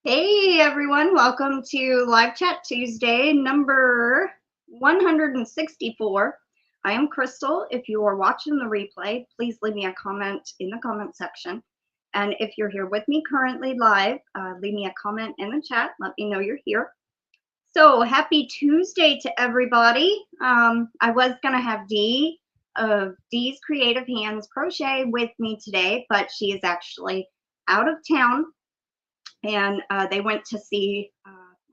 Hey everyone, welcome to Live Chat Tuesday number 164. I am Crystal. If you are watching the replay, please leave me a comment in the comment section. And if you're here with me currently live, leave me a comment in the chat. Let me know you're here. So happy Tuesday to everybody. I was going to have Dee of Dee's Creative Hands Crochet with me today, but she is actually out of town. And they went to see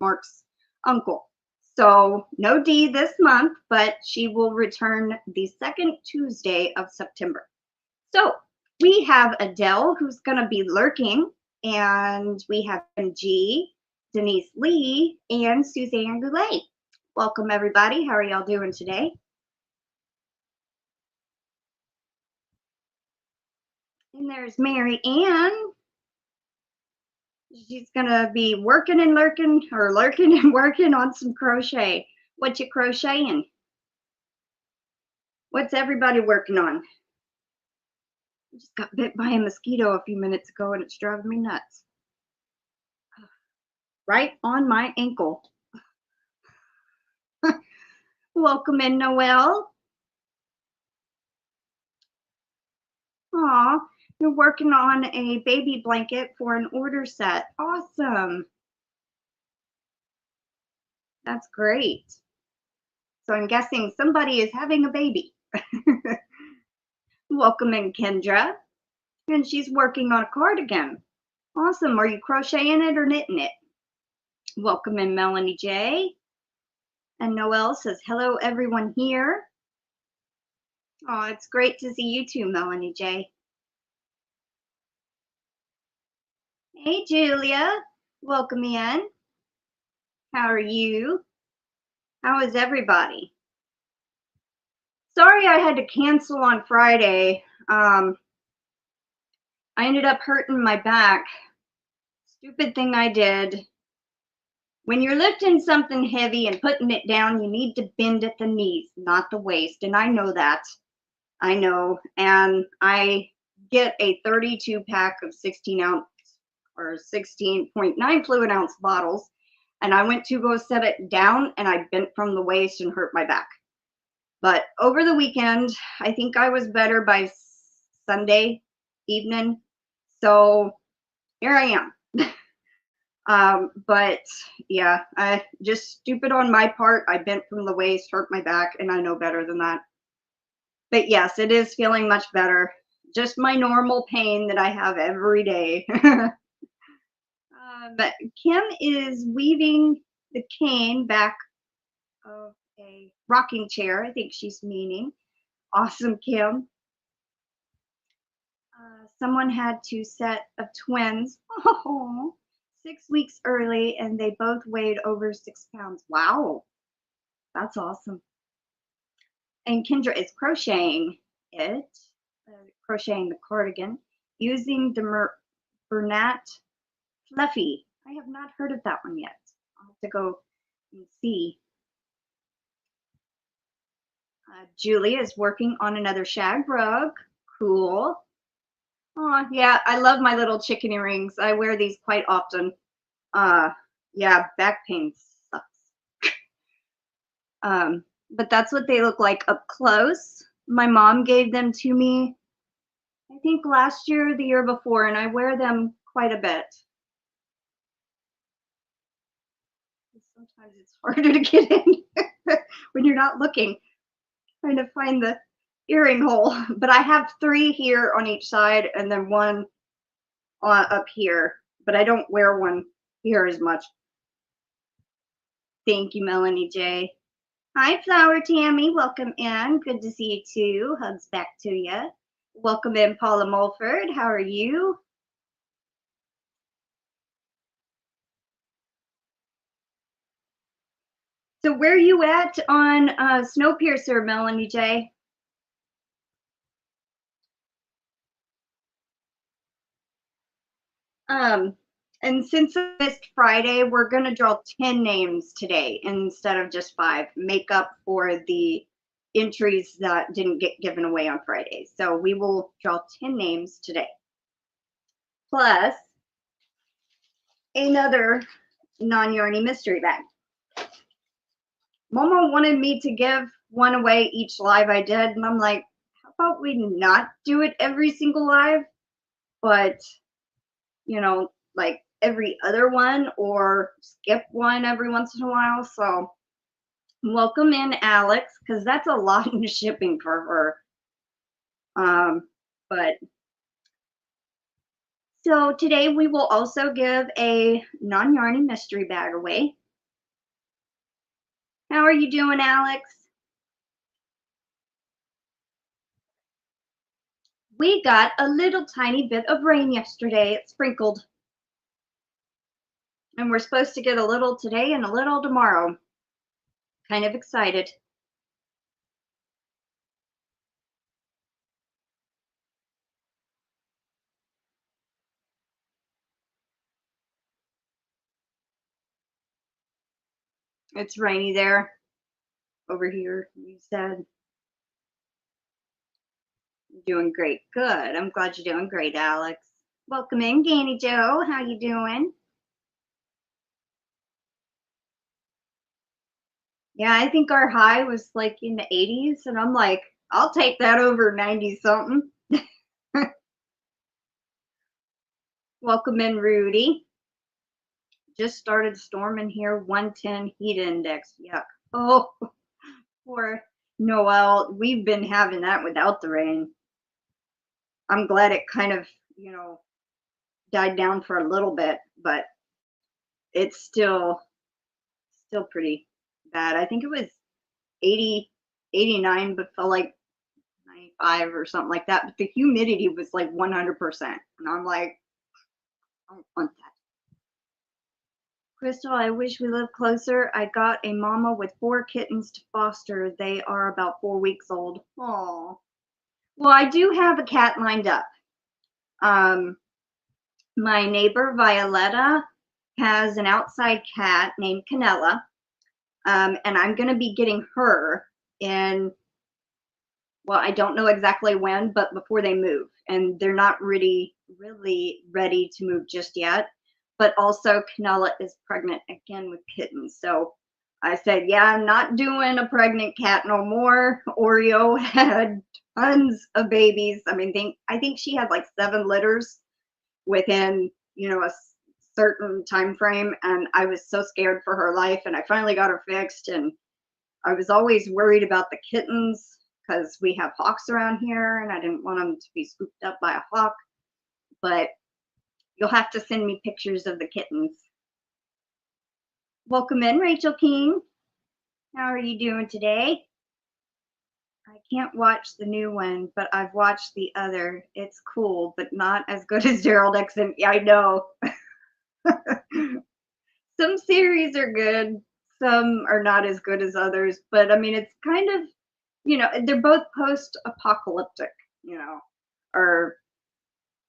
Mark's uncle. So no Dee this month, but she will return the second Tuesday of September. So we have Adele, who's going to be lurking, and we have G, Denise Lee, and Suzanne Goulet. Welcome, everybody. How are y'all doing today? And there's Mary Ann. She's gonna be working and lurking, or lurking and working on some crochet. What you crocheting? What's everybody working on? I just got bit by a mosquito a few minutes ago and it's driving me nuts. Right on my ankle. Welcome in, Noelle. Aw, you're working on a baby blanket for an order set. Awesome. That's great. So I'm guessing somebody is having a baby. Welcome in, Kendra. And she's working on a cardigan. Awesome. Are you crocheting it or knitting it? Welcome in, Melanie J. And Noelle says, hello, everyone here. Oh, it's great to see you too, Melanie J. Hey, Julia. Welcome in. How are you? How is everybody? Sorry I had to cancel on Friday. I ended up hurting my back. Stupid thing I did. When you're lifting something heavy and putting it down, you need to bend at the knees, not the waist. And I know that. I know. And I get a 32 pack of 16 ounce or 16.9 fluid ounce bottles. And I went to go set it down and I bent from the waist and hurt my back. But over the weekend, I think I was better by Sunday evening. So here I am. But yeah, I just stupid on my part. I bent from the waist, hurt my back, and I know better than that. But yes, it is feeling much better. Just my normal pain that I have every day. But Kim is weaving the cane back of a rocking chair. I think she's meaning. Awesome, Kim. Someone had two set of twins. Oh, 6 weeks early, and they both weighed over 6 pounds. Wow, that's awesome. And Kendra is crocheting it, crocheting the cardigan, using the Bernat Fluffy. I have not heard of that one yet. I'll have to go and see. Julie is working on another shag rug. Cool. Oh, yeah, I love my little chicken earrings. I wear these quite often. Yeah, back pain sucks. But that's what they look like up close. My mom gave them to me, I think last year or the year before, and I wear them quite a bit. Sometimes it's harder to get in when you're not looking, trying to find the earring hole. But I have 3 here on each side and then one up here, but I don't wear one here as much. Thank you, Melanie J. Hi, Flower Tammy. Welcome in. Good to see you too. Hugs back to you. Welcome in, Paula Mulford. How are you? So where are you at on Snowpiercer, Melanie J? And since I missed Friday, we're going to draw 10 names today instead of just 5. Make up for the entries that didn't get given away on Friday. So we will draw 10 names today. Plus, another non-yarny mystery bag. Mama wanted me to give one away each live I did, and I'm like, how about we not do it every single live, but, you know, like every other one, or skip one every once in a while. So welcome in, Alex, because that's a lot in shipping for her. But so today we will also give a non-yarny mystery bag away. How are you doing, Alex? We got a little tiny bit of rain yesterday. It sprinkled. And we're supposed to get a little today and a little tomorrow. Kind of excited. It's rainy there. Over here, you said. You're doing great. Good. I'm glad you're doing great, Alex. Welcome in, Ganni Joe. How you doing? Yeah, I think our high was like in the 80s, and I'm like, I'll take that over 90 something. Welcome in, Rudy. Just started storming here, 110 heat index. Yuck. Oh, poor Noel. We've been having that without the rain. I'm glad it kind of, you know, died down for a little bit, but it's still pretty bad. I think it was 80, 89, but felt like 95 or something like that. But the humidity was like 100%. And I'm like, I don't want that. Crystal, I wish we lived closer. I got a mama with 4 kittens to foster. They are about 4 weeks old. Oh, well, I do have a cat lined up. My neighbor Violetta has an outside cat named Canella, and I'm going to be getting her in, well, I don't know exactly when, but before they move. And they're not really ready to move just yet. But also Canella is pregnant again with kittens. So I said, yeah, I'm not doing a pregnant cat no more. Oreo had tons of babies. I mean, I think she had like 7 litters within, you know, a certain time frame, and I was so scared for her life, and I finally got her fixed. And I was always worried about the kittens because we have hawks around here, and I didn't want them to be scooped up by a hawk. But you'll have to send me pictures of the kittens. Welcome in, Rachel King. How are you doing today? I can't watch the new one, but I've watched the other. It's cool, but not as good as Daryl Dixon. Yeah, I know. Some series are good, some are not as good as others, but I mean, it's kind of, you know, they're both post-apocalyptic, you know, or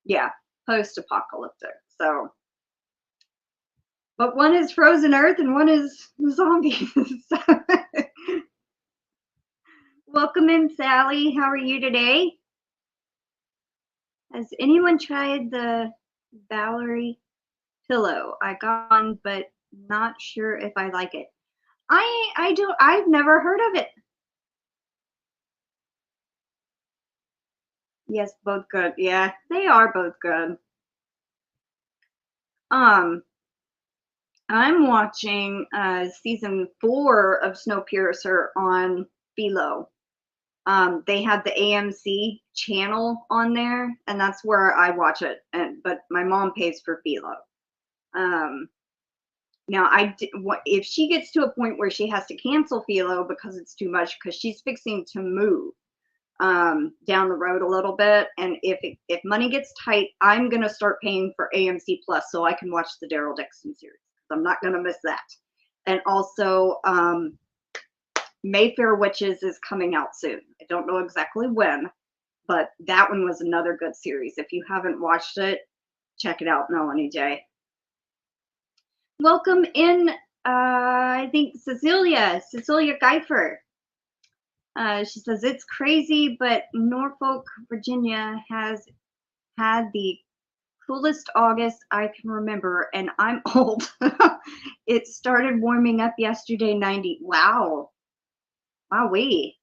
yeah, post-apocalyptic. So, but one is frozen earth and one is zombies. Welcome in, Sally. How are you today? Has anyone tried the Valerie pillow? I got one, but not sure if I like it. I've never heard of it. Yes, both good. Yeah, they are both good. I'm watching season 4 of Snowpiercer on Philo. They have the AMC channel on there, and that's where I watch it. But my mom pays for Philo. Now, if she gets to a point where she has to cancel Philo because it's too much, because she's fixing to move down the road a little bit, and if money gets tight, I'm gonna start paying for AMC Plus so I can watch the Daryl Dixon series. I'm not gonna miss that. And also, Mayfair Witches is coming out soon. I don't know exactly when, but that one was another good series. If you haven't watched it, check it out, Melanie J. Welcome in, I think Cecilia Geifer. She says, it's crazy, but Norfolk, Virginia has had the coolest August I can remember, and I'm old. It started warming up yesterday, 90. Wow. Wowee.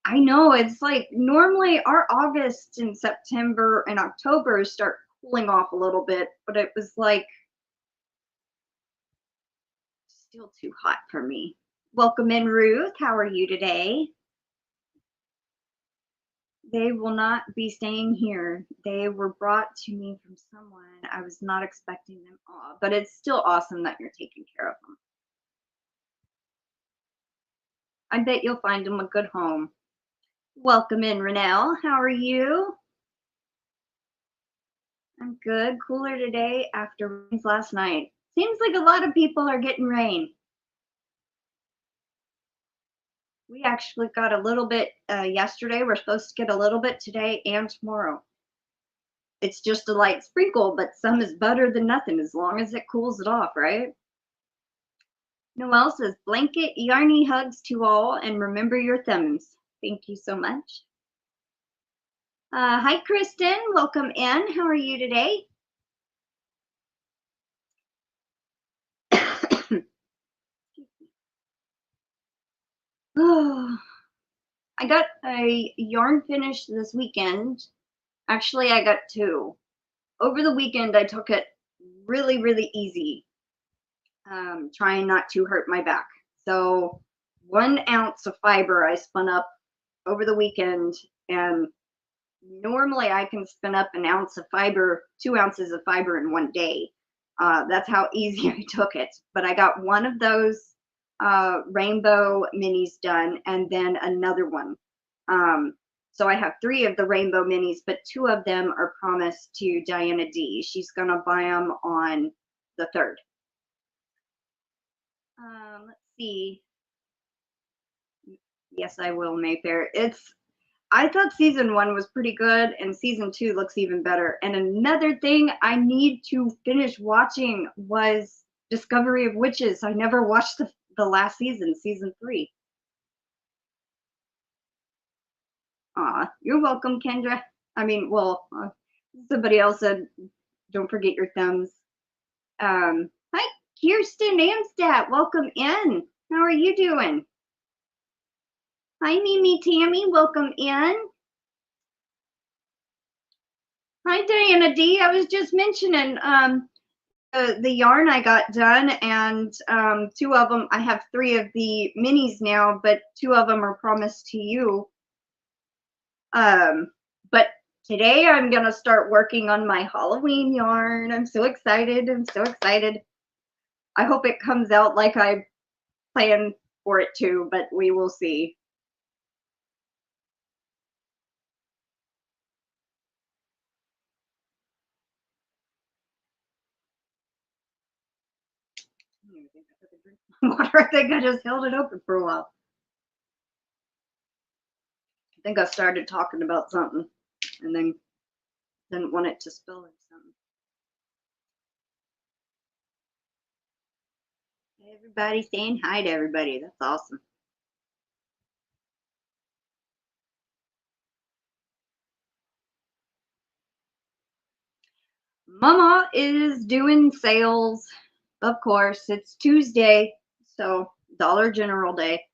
I know, it's like normally our August and September and October start cooling off a little bit, but it was like still too hot for me. Welcome in, Ruth. How are you today? They will not be staying here. They were brought to me from someone. I was not expecting them all, but it's still awesome that you're taking care of them. I bet you'll find them a good home. Welcome in, Renelle. How are you? I'm good. Cooler today after rains last night. Seems like a lot of people are getting rain. We actually got a little bit yesterday. We're supposed to get a little bit today and tomorrow. It's just a light sprinkle, but some is better than nothing as long as it cools it off, right? Noelle says, blanket Yarny hugs to all and remember your thumbs. Thank you so much. Hi, Kristen. Welcome in. How are you today? Oh, I got a yarn finish this weekend. Actually, I got two. Over the weekend, I took it really, really easy, trying not to hurt my back. So 1 ounce of fiber I spun up over the weekend, and normally I can spin up an ounce of fiber, 2 ounces of fiber in 1 day. That's how easy I took it. But I got one of those rainbow minis done, and then another one. So I have 3 of the rainbow minis, but 2 of them are promised to GrannyDee. She's gonna buy them on the 3rd. Let's see. Yes, I will, Mayfair. I thought season 1 was pretty good, and season 2 looks even better. And another thing I need to finish watching was Discovery of Witches. I never watched the last season, season 3. Aw, you're welcome, Kendra. I mean, well, somebody else said, don't forget your thumbs. Hi, Kirsten Amstat. Welcome in. How are you doing? Hi, Mimi Tammy. Welcome in. Hi, Diana D. I was just mentioning the yarn I got done, and 2 of them, I have 3 of the minis now, but 2 of them are promised to you. But today I'm gonna start working on my Halloween yarn. I'm so excited. I'm so excited. I hope it comes out like I planned for it to, but we will see. Water. I think I just held it open for a while. I think I started talking about something and then didn't want it to spill or something. Everybody saying hi to everybody. That's awesome. Mama is doing sales. Of course, it's Tuesday, so Dollar General Day.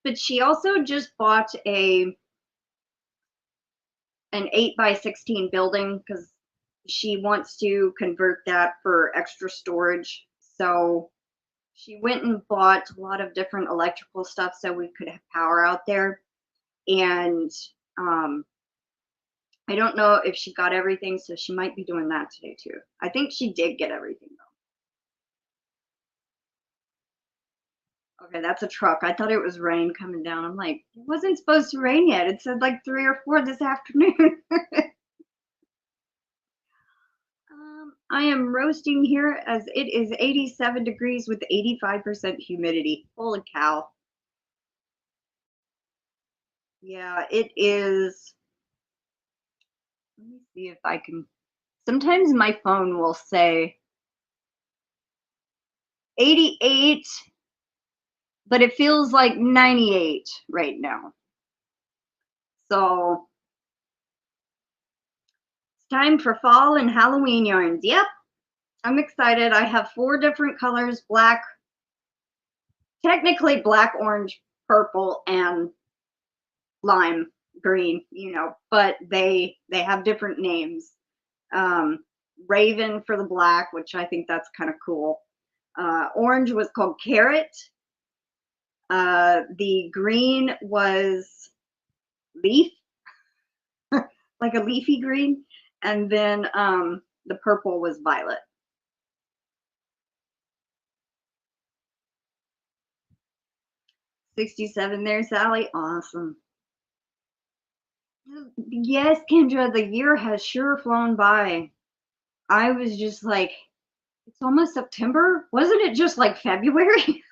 But she also just bought an 8x16 building because she wants to convert that for extra storage. So she went and bought a lot of different electrical stuff so we could have power out there. And I don't know if she got everything, so she might be doing that today too. I think she did get everything though. Okay, that's a truck. I thought it was rain coming down. I'm like, it wasn't supposed to rain yet. It said like 3 or 4 this afternoon. I am roasting here as it is 87 degrees with 85% humidity. Holy cow. Yeah, it is. Let me see if I can. Sometimes my phone will say 88 but it feels like 98 right now. So it's time for fall and Halloween yarns. Yep, I'm excited. I have 4 different colors: black, technically black, orange, purple, and lime green, you know, but they have different names. Raven for the black, which I think that's kind of cool. Orange was called Carrot. The green was Leaf, like a leafy green. And then the purple was Violet. $67 there, Sally. Awesome. Yes, Kendra, the year has sure flown by. I was just like, it's almost September. Wasn't it just like February?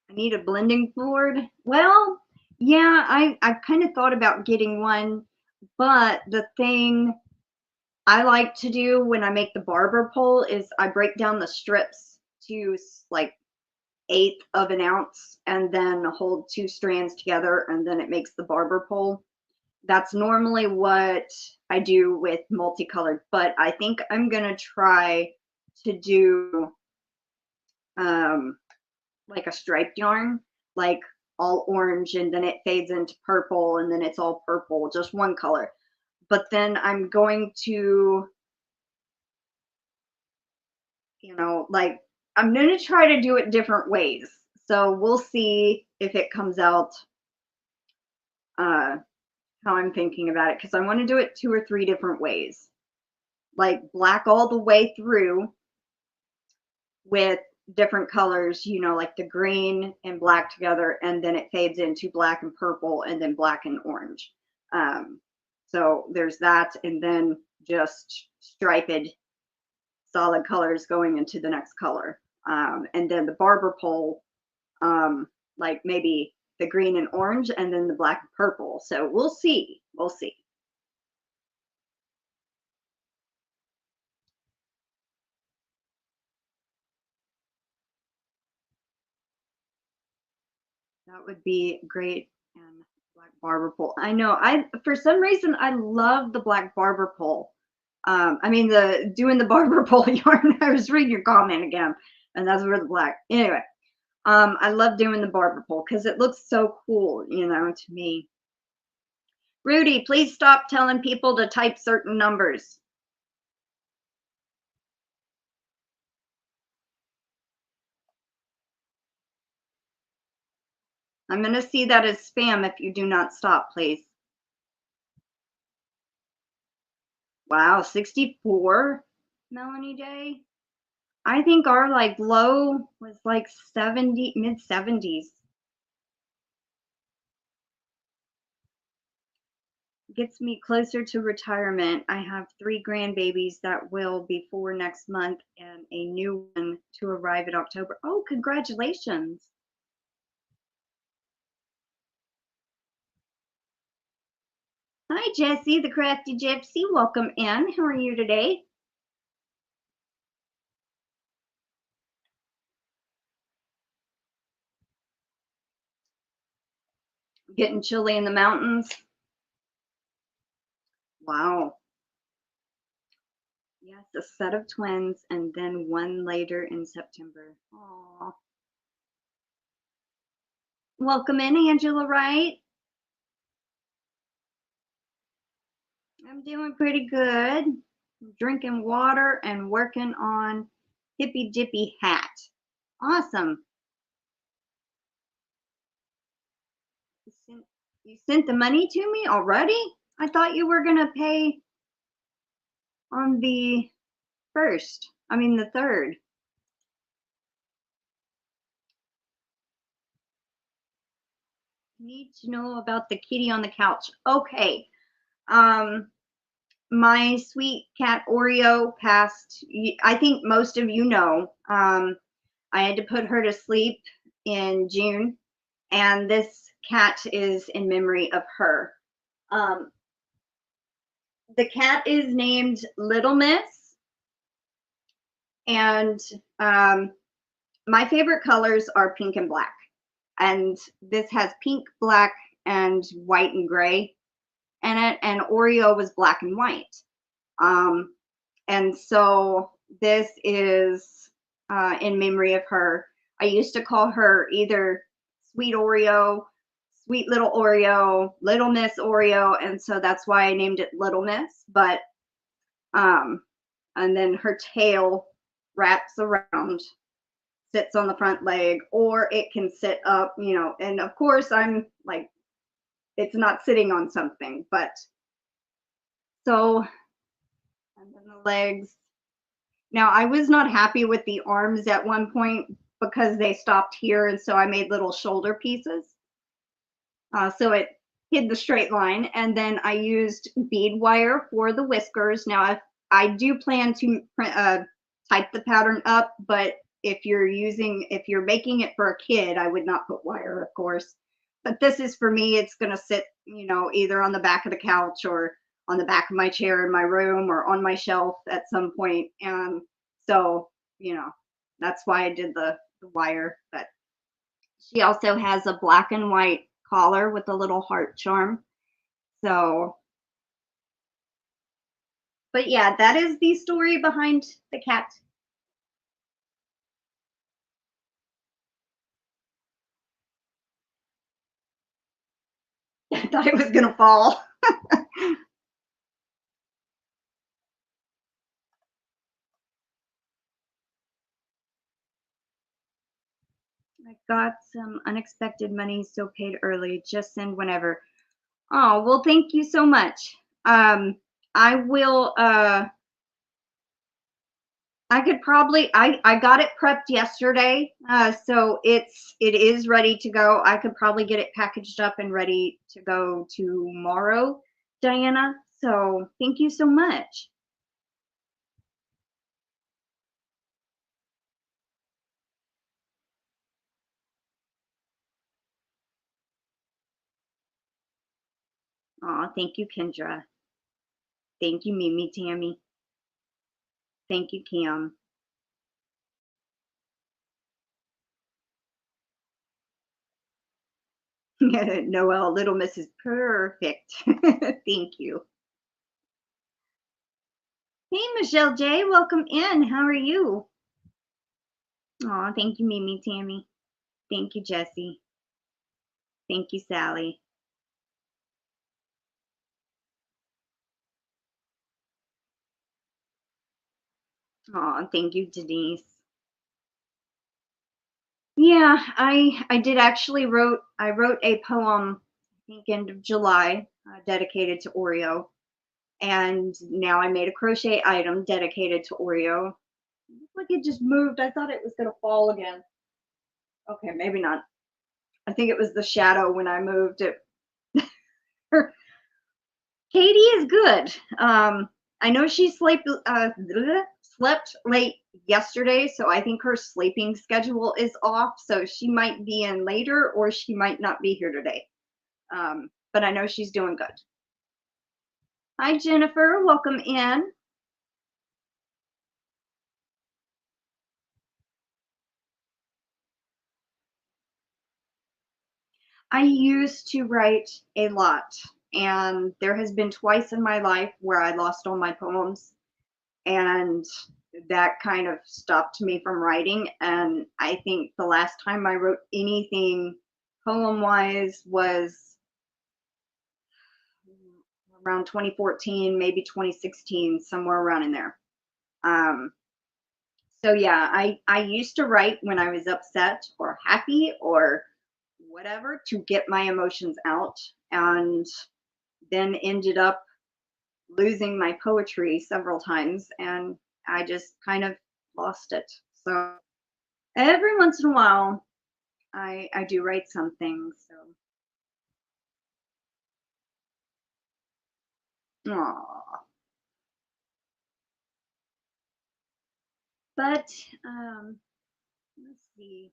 I need a blending board. Well, yeah, I've kind of thought about getting one, but the thing I like to do when I make the barber pole is I break down the strips to like 1/8 of an ounce and then hold 2 strands together, and then it makes the barber pole. That's normally what I do with multicolored, but I think I'm gonna try to do like a striped yarn, like all orange, and then it fades into purple, and then it's all purple, just one color. But then I'm going to, you know, like I'm going to try to do it different ways. So we'll see if it comes out uh, how I'm thinking about it, because I want to do it 2 or 3 different ways, like black all the way through with different colors, you know, like the green and black together, and then it fades into black and purple, and then black and orange. So there's that, and then just striped solid colors going into the next color. And then the barber pole, like maybe the green and orange, and then the black and purple. So we'll see. We'll see. That would be great. And black barber pole. I know. I for some reason I love the black barber pole. I mean the doing the barber pole yarn. I was reading your comment again, and that's where the black. Anyway, I love doing the barber pole because it looks so cool, you know, to me. Rudy, please stop telling people to type certain numbers. I'm going to see that as spam if you do not stop, please. Wow, 64, Melanie Day. I think our like low was like 70, mid 70s. Gets me closer to retirement. I have 3 grandbabies that will be 4 next month and a new one to arrive in October. Oh, congratulations. Hi, Jessie, the crafty gypsy. Welcome in. How are you today? Getting chilly in the mountains. Wow. Yes, a set of twins and then one later in September. Aw. Welcome in, Angela Wright. I'm doing pretty good. I'm drinking water and working on Hippy Dippy hat. Awesome. You sent the money to me already? I thought you were going to pay on the 1st. I mean the 3rd. Need to know about the kitty on the couch. Okay. my sweet cat Oreo passed. I think most of you know. I had to put her to sleep in June, and this cat is in memory of her. The cat is named Little Miss, and my favorite colors are pink and black. And this has pink, black, and white and gray in it, and Oreo was black and white. And so this is in memory of her. I used to call her either Sweet Oreo, Sweet Little Oreo, Little Miss Oreo, and so that's why I named it Little Miss. But and then her tail wraps around, sits on the front leg, or it can sit up, you know, and of course I'm like, it's not sitting on something, but so, and then the legs. Now I was not happy with the arms at one point because they stopped here, and so I made little shoulder pieces. So it hid the straight line, and then I used bead wire for the whiskers. Now I do plan to type the pattern up, but if you're making it for a kid, I would not put wire, of course. But this is for me. It's going to sit, you know, either on the back of the couch or on the back of my chair in my room or on my shelf at some point. And so, you know, that's why I did the wire. But she also has a black and white collar with a little heart charm. So, but yeah, that is the story behind the cat. I thought it was gonna fall. I got some unexpected money, so paid early. Just send whenever. Oh, well, thank you so much. I will, I could probably, I got it prepped yesterday, so it is ready to go. I could probably get it packaged up and ready to go tomorrow, Diana. So thank you so much. Oh, thank you, Kendra. Thank you, Mimi, Tammy. Thank you, Kim. Noelle, Little Miss is perfect. Thank you. Hey, Michelle J, welcome in. How are you? Oh, thank you, Mimi, Tammy. Thank you, Jessie. Thank you, Sally. Oh, thank you, Denyse. Yeah, I did actually wrote a poem, I think end of July, dedicated to Oreo, and now I made a crochet item dedicated to Oreo. Looks like it just moved. I thought it was gonna fall again. Okay, maybe not. I think it was the shadow when I moved it. Katie is good. I know she slept late yesterday, so I think her sleeping schedule is off. So she might be in later, or she might not be here today. But I know she's doing good. Hi, Jennifer. Welcome in. I used to write a lot, and there has been twice in my life where I lost all my poems, and that kind of stopped me from writing. And I think the last time I wrote anything poem wise was around 2014, maybe 2016, somewhere around in there. um, so yeah, I used to write when I was upset or happy or whatever to get my emotions out, and then ended up losing my poetry several times, and I just kind of lost it. So every once in a while, I do write something. So, aw. But let's see.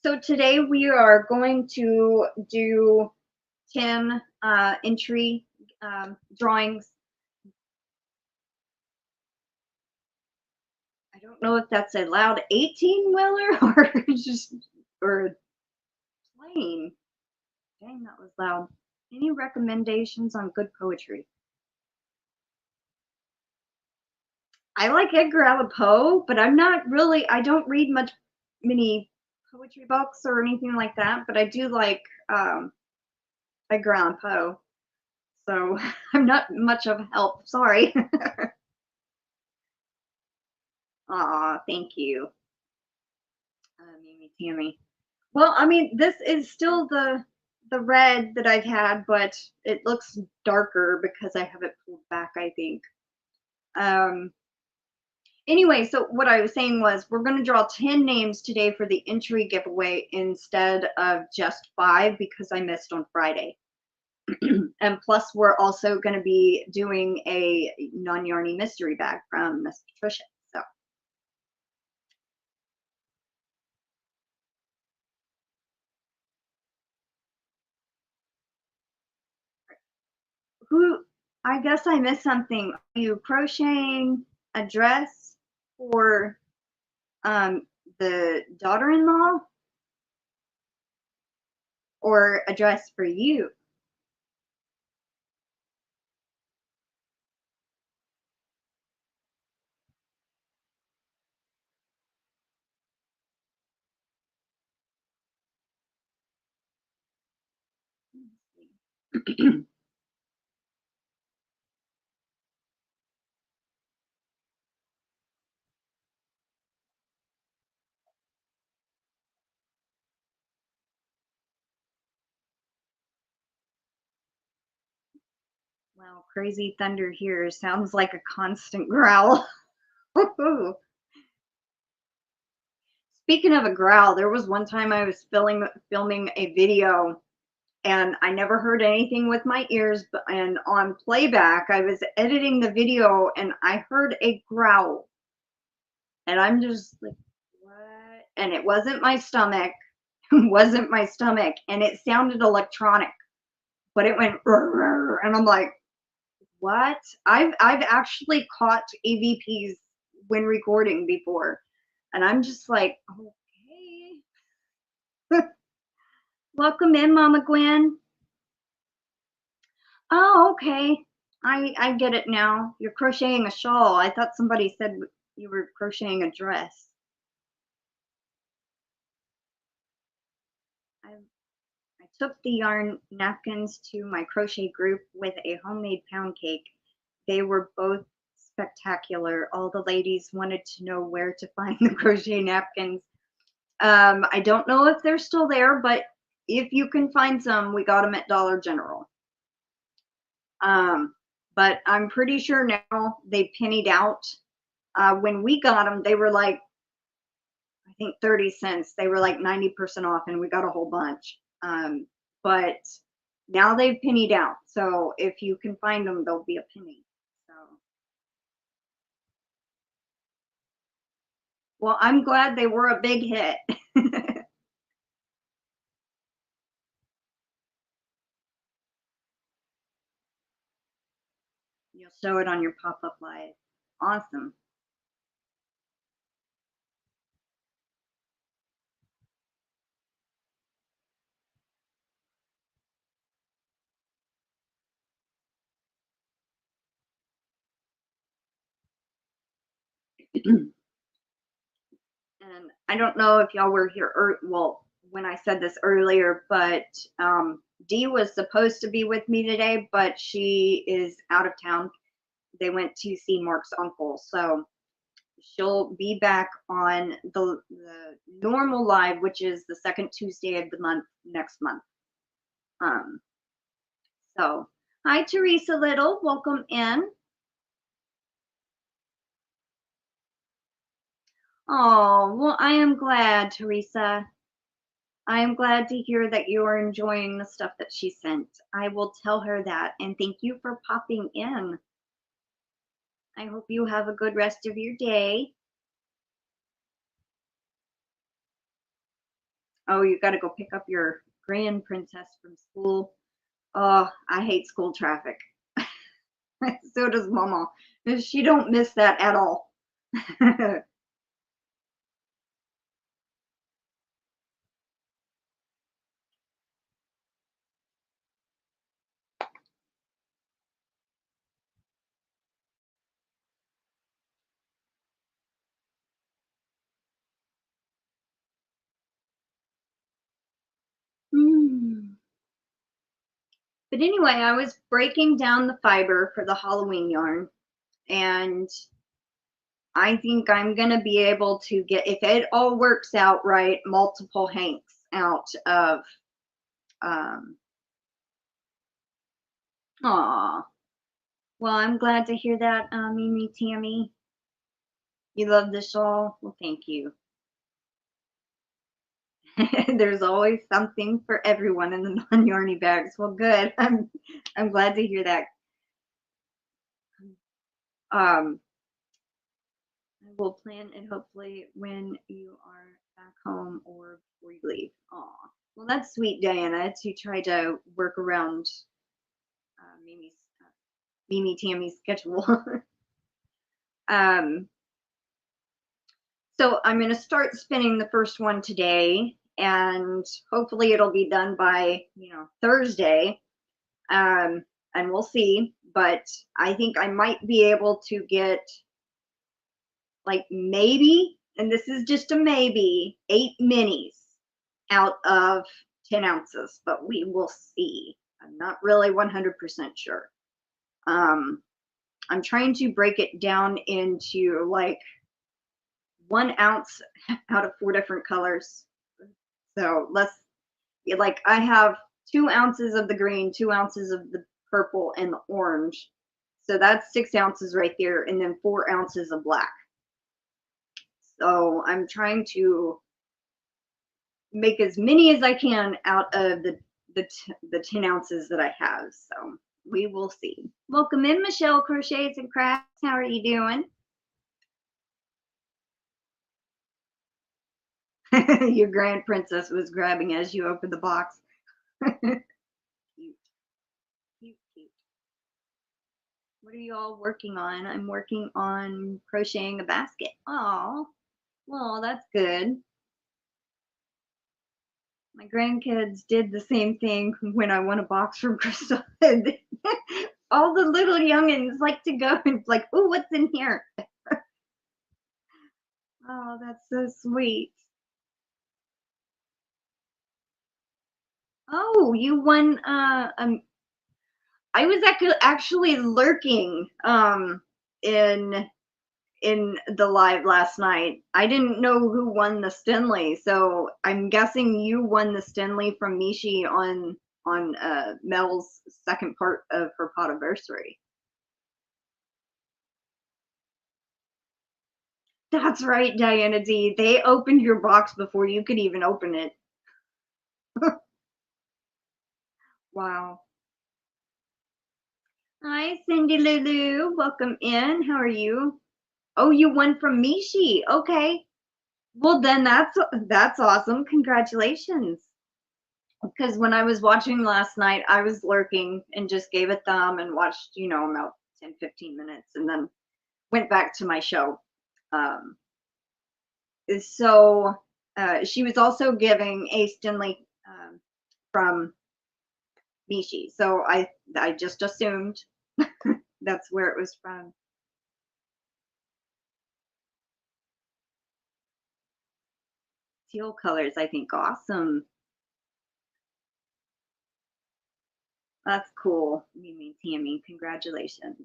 So today we are going to do 10 entry drawings. I don't know if that's a loud 18-wheeler or just or plain. Dang, that was loud. Any recommendations on good poetry? I like Edgar Allan Poe, but I'm not really, I don't read many poetry books or anything like that, but I do like Edgar Allan Poe. So I'm not much of help. Sorry. Aw, thank you, Mimi Tammy. Well, I mean, this is still the red that I've had, but it looks darker because I have it pulled back, I think. Anyway, so what I was saying was we're going to draw 10 names today for the entry giveaway instead of just 5 because I missed on Friday. And plus, we're also going to be doing a non-yarny mystery bag from Miss Patricia. So, who? I guess I missed something. Are you crocheting a dress for the daughter-in-law, or a dress for you? Wow, crazy thunder here sounds like a constant growl. Speaking of a growl, there was one time I was filming a video and I never heard anything with my ears, and on playback, I was editing the video and I heard a growl. And I'm just like, what? And it wasn't my stomach. It wasn't my stomach. And it sounded electronic, but it went, and I'm like, what? I've actually caught EVPs when recording before. And I'm just like, okay. Welcome in, Mama Gwen. Oh, okay. I get it now. You're crocheting a shawl. I thought somebody said you were crocheting a dress. I took the yarn napkins to my crochet group with a homemade pound cake. They were both spectacular. All the ladies wanted to know where to find the crochet napkins. I don't know if they're still there, but if you can find some, we got them at Dollar General. But I'm pretty sure now they pennied out. When we got them, they were like, I think 30 cents. They were like 90% off, and we got a whole bunch. But now they've pennied out. So if you can find them, they'll be a penny. So, well, I'm glad they were a big hit. You'll show it on your pop-up live. Awesome. And I don't know if y'all were here, well, when I said this earlier, but Dee was supposed to be with me today, but she is out of town. They went to see Mark's uncle. So she'll be back on the normal live, which is the second Tuesday of the month next month. Um, so Hi, Teresa Little. Welcome in. Oh, well, I am glad, Teresa. I am glad to hear that you are enjoying the stuff that she sent. I will tell her that, and thank you for popping in. I hope you have a good rest of your day. Oh, you got to go pick up your grand princess from school. Oh, I hate school traffic. So does Mama. She don't miss that at all. Mm. But anyway, I was breaking down the fiber for the Halloween yarn, and I think I'm going to be able to get, if it all works out right, multiple hanks out of, aw. Well, I'm glad to hear that, Mimi Tammy. You love the shawl? Well, thank you. There's always something for everyone in the non-yarny bags. Well, good. I'm glad to hear that. Um, I will plan it hopefully when you are back home or before you leave. Aw. Well, that's sweet, Diana, to try to work around Mimi's Mimi Tammy's schedule. um, so I'm going to start spinning the first one today, and hopefully it'll be done by Thursday. And we'll see. But I think I might be able to get like maybe, and this is just a maybe, 8 minis out of 10 ounces, but we will see. I'm not really 100% sure. I'm trying to break it down into like 1 ounce out of 4 different colors. So like I have 2 ounces of the green, 2 ounces of the purple, and the orange. So that's 6 ounces right there, and then 4 ounces of black. So I'm trying to make as many as I can out of the 10 ounces that I have. So we will see. Welcome in, Michelle Crochets and Crafts. How are you doing? Your grand princess was grabbing as you opened the box. Cute, cute, cute. What are you all working on? I'm working on crocheting a basket. Oh, well, that's good. My grandkids did the same thing when I won a box from Crystal. All the little youngins like to go and like, oh, what's in here? Oh, that's so sweet. Oh, you won. I was actually lurking in the live last night. I didn't know who won the Stenley, so I'm guessing you won the Stenley from Mishi on Mel's second part of her podiversary. That's right, Diana D. They opened your box before you could even open it. Wow. Hi, Cindy Lulu. Welcome in. How are you? Oh, you won from Mishi. Okay. Well, then that's awesome. Congratulations. Because when I was watching last night, I was lurking and just gave a thumb and watched, about 10, 15 minutes and then went back to my show. Um, so she was also giving a Stenley from Mishi. So I just assumed that's where it was from. Teal colors, I think. Awesome. That's cool. Mimi Tammy, congratulations.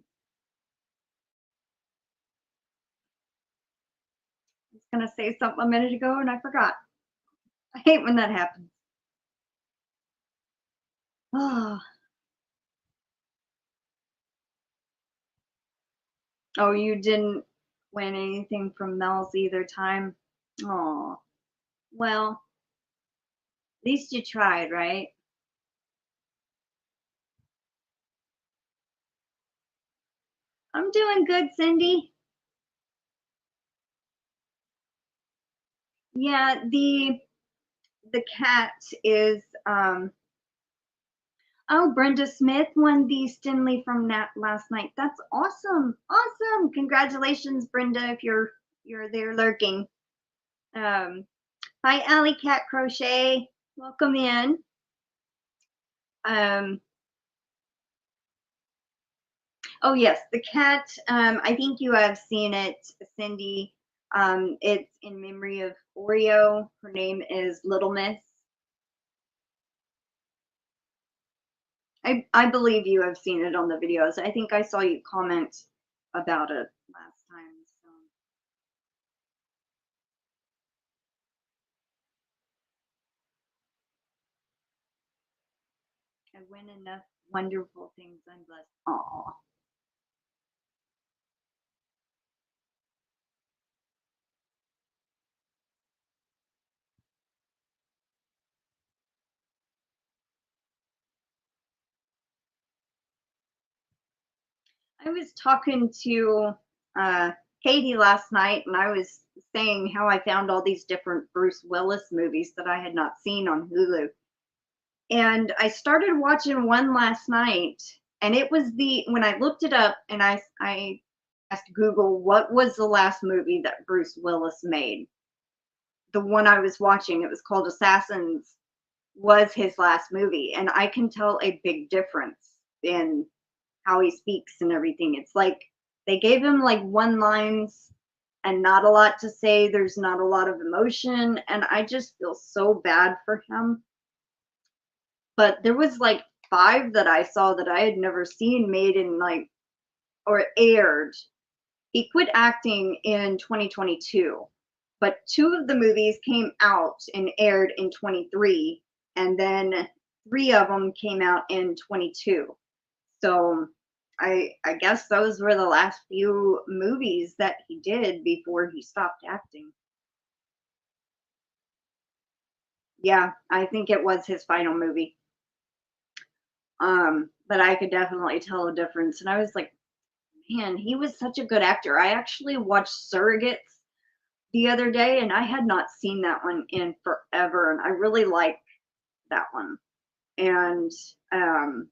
I was gonna say something a minute ago and I forgot. I hate when that happens. Oh, Oh, you didn't win anything from Mel's either time? Oh, well, at least you tried, right? I'm doing good, Cindy. Yeah, the cat is oh, Brenda Smith won the Stinley from Nat last night. That's awesome. Awesome. Congratulations, Brenda, if you're there lurking. Um Hi, Alley Cat Crochet. Welcome in. Um oh yes, the cat, I think you have seen it, Cindy. It's in memory of Oreo. Her name is Little Miss. I believe you have seen it on the videos. I think I saw you comment about it last time. So I win enough wonderful things. I'm blessed. Aw. I was talking to Katie last night, and I was saying how I found all these different Bruce Willis movies that I had not seen on Hulu. And I started watching one last night, and it was when I looked it up and I asked Google what was the last movie that Bruce Willis made. The one I was watching, it was called Assassins, was his last movie, and I can tell a big difference in how he speaks and everything. It's like they gave him like one lines and not a lot to say. There's not a lot of emotion, and I just feel so bad for him. But there was like five that I saw that I had never seen made in like or aired. He quit acting in 2022, but two of the movies came out and aired in 23, and then three of them came out in 22. So I guess those were the last few movies that he did before he stopped acting. Yeah, I think it was his final movie. But I could definitely tell a difference. And I was like, man, he was such a good actor. I actually watched Surrogates the other day, and I had not seen that one in forever, and I really like that one. And um,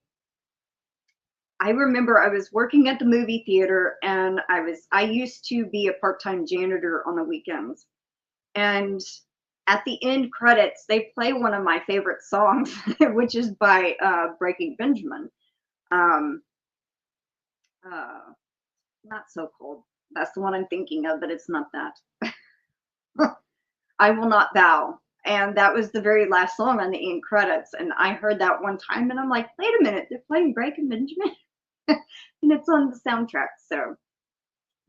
I remember I was working at the movie theater, and I used to be a part-time janitor on the weekends. And at the end credits, they play one of my favorite songs, which is by Breaking Benjamin. Um, uh, Not So Cold. That's the one I'm thinking of, but it's not that. I Will Not Bow. And that was the very last song on the end credits. And I heard that one time, and I'm like, wait a minute, they're playing Breaking Benjamin? And it's on the soundtrack. So,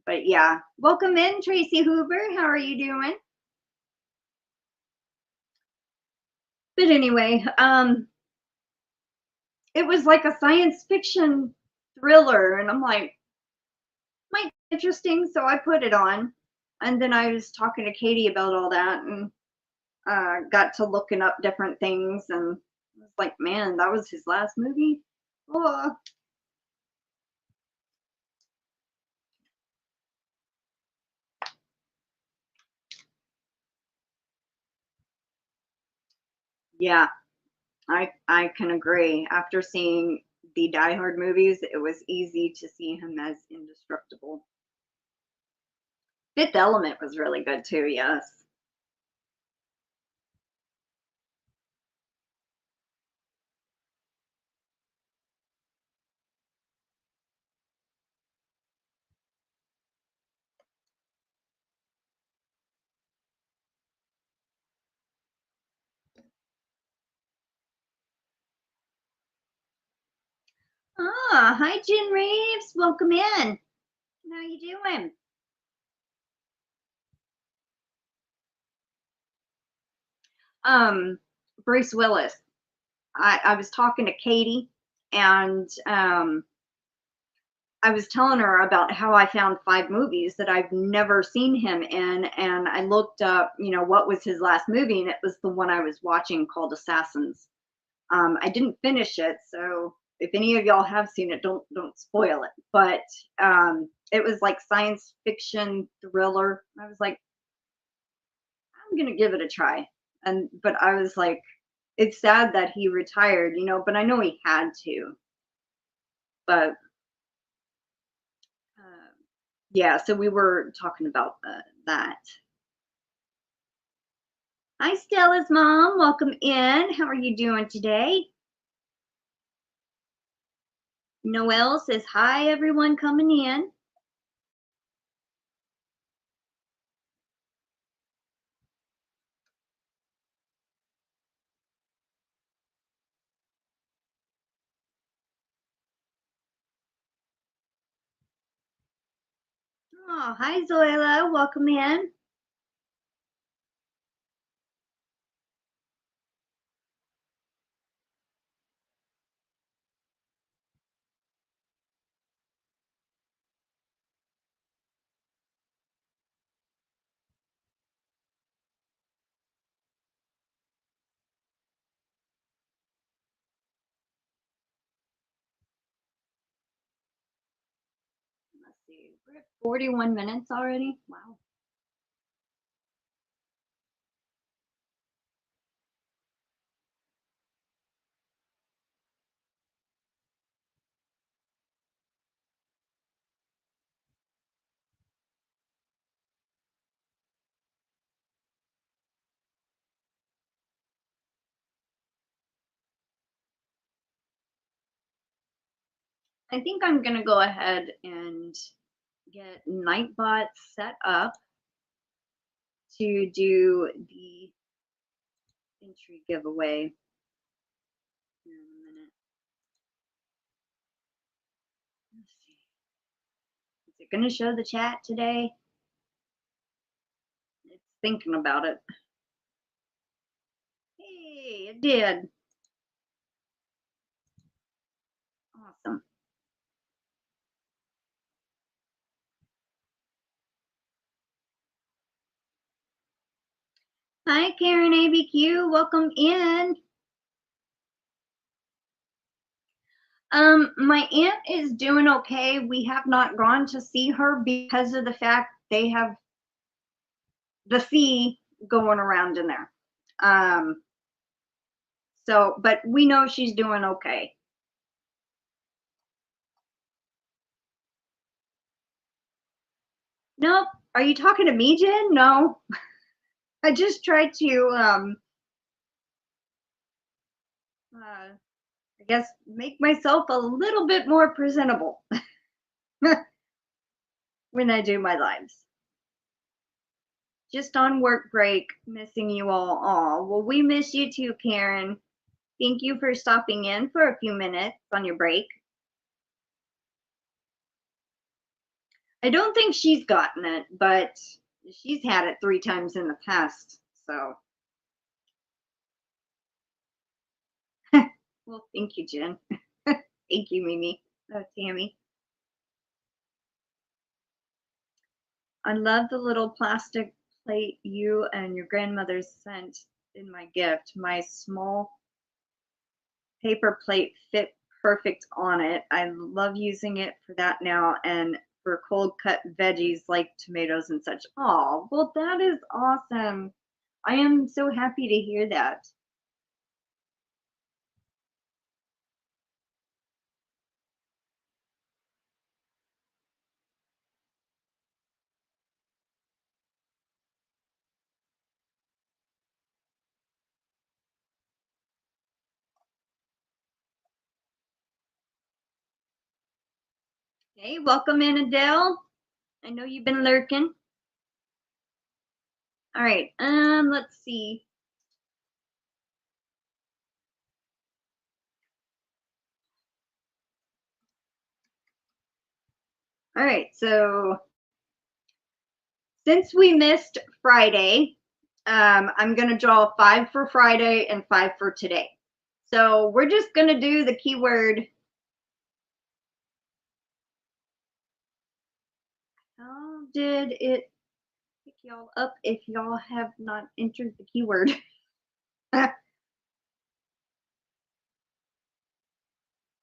but yeah, welcome in, Tracy Hoover. How are you doing? But anyway, it was like a science fiction thriller, and I'm like, might be interesting. So I put it on, and then I was talking to Katie about all that, and got to looking up different things, and I was like, man, that was his last movie. Oh, yeah, I can agree. After seeing the Die Hard movies, it was easy to see him as indestructible. Fifth Element was really good too. Yes. Ah, hi, Jen Reeves. Welcome in. How you doing? Um, Bruce Willis. I was talking to Katie, and I was telling her about how I found 5 movies that I've never seen him in, and I looked up, you know, what was his last movie, and it was the one I was watching called Assassins. I didn't finish it, so if any of y'all have seen it, don't spoil it. But it was like science fiction thriller. I was like, I'm gonna give it a try. But I was like, it's sad that he retired, you know, but I know he had to. But yeah, so we were talking about that. Hi, Stella's mom. Welcome in. How are you doing today? Noelle says, hi, everyone coming in. Oh, hi, Zoila. Welcome in. Let's see. We're at 41 minutes already. Wow. I think I'm going to go ahead and get Nightbot set up to do the entry giveaway here in a minute. Let's see. Is it going to show the chat today? It's thinking about it. Hey, it did. Awesome. Hi, Karen ABQ. Welcome in. My aunt is doing okay. We have not gone to see her because of the fact they have the sea going around in there. So, but we know she's doing okay. Nope. Are you talking to me, Jen? No. I just tried to, I guess, make myself a little bit more presentable when I do my lives. Just on work break, missing you all. Aw, well, we miss you too, Karen. Thank you for stopping in for a few minutes on your break. I don't think she's gotten it, but she's had it 3 times in the past, so. Well, thank you, Jen. Thank you, Mimi. Oh, Tammy. I love the little plastic plate you and your grandmother sent in my gift. My small paper plate fit perfect on it. I love using it for that now and for cold cut veggies like tomatoes and such. Oh, well, that is awesome. I am so happy to hear that. Hey, welcome in, Adele. I know you've been lurking. All right, let's see. All right, so since we missed Friday, I'm going to draw 5 for Friday and 5 for today. So we're just going to do the keyword How did it pick y'all up if y'all have not entered the keyword?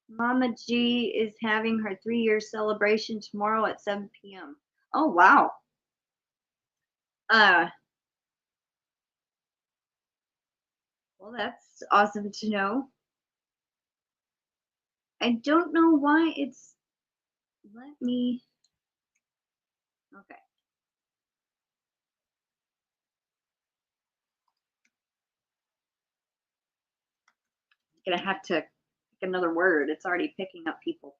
Mama G is having her 3-year celebration tomorrow at 7 p.m. Oh, wow. Well, that's awesome to know. I don't know why it's let me. Okay. I'm gonna have to pick another word. It's already picking up people.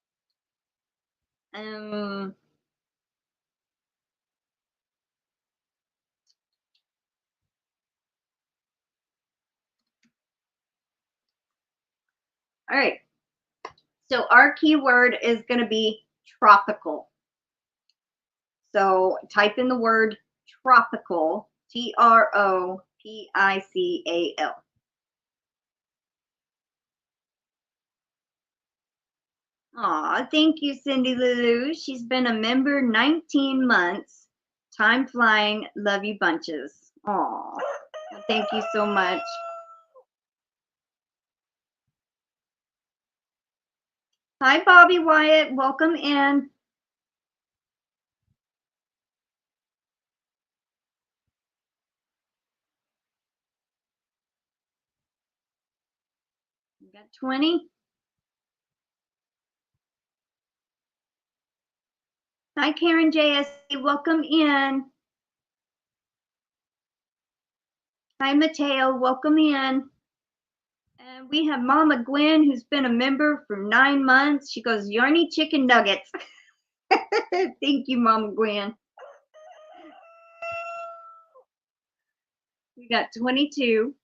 All right. So our keyword is going to be tropical. So type in the word tropical, Tropical. Aw, thank you, Cindy Lulu. She's been a member 19 months. Time flying. Love you bunches. Aw, thank you so much. Hi, Bobby Wyatt. Welcome in. You got 20? Hi, Karen JSC. Welcome in. Hi, Mateo. Welcome in. And we have Mama Gwen, who's been a member for 9 months. She goes, Yarny chicken nuggets. Thank you, Mama Gwen. We got 22.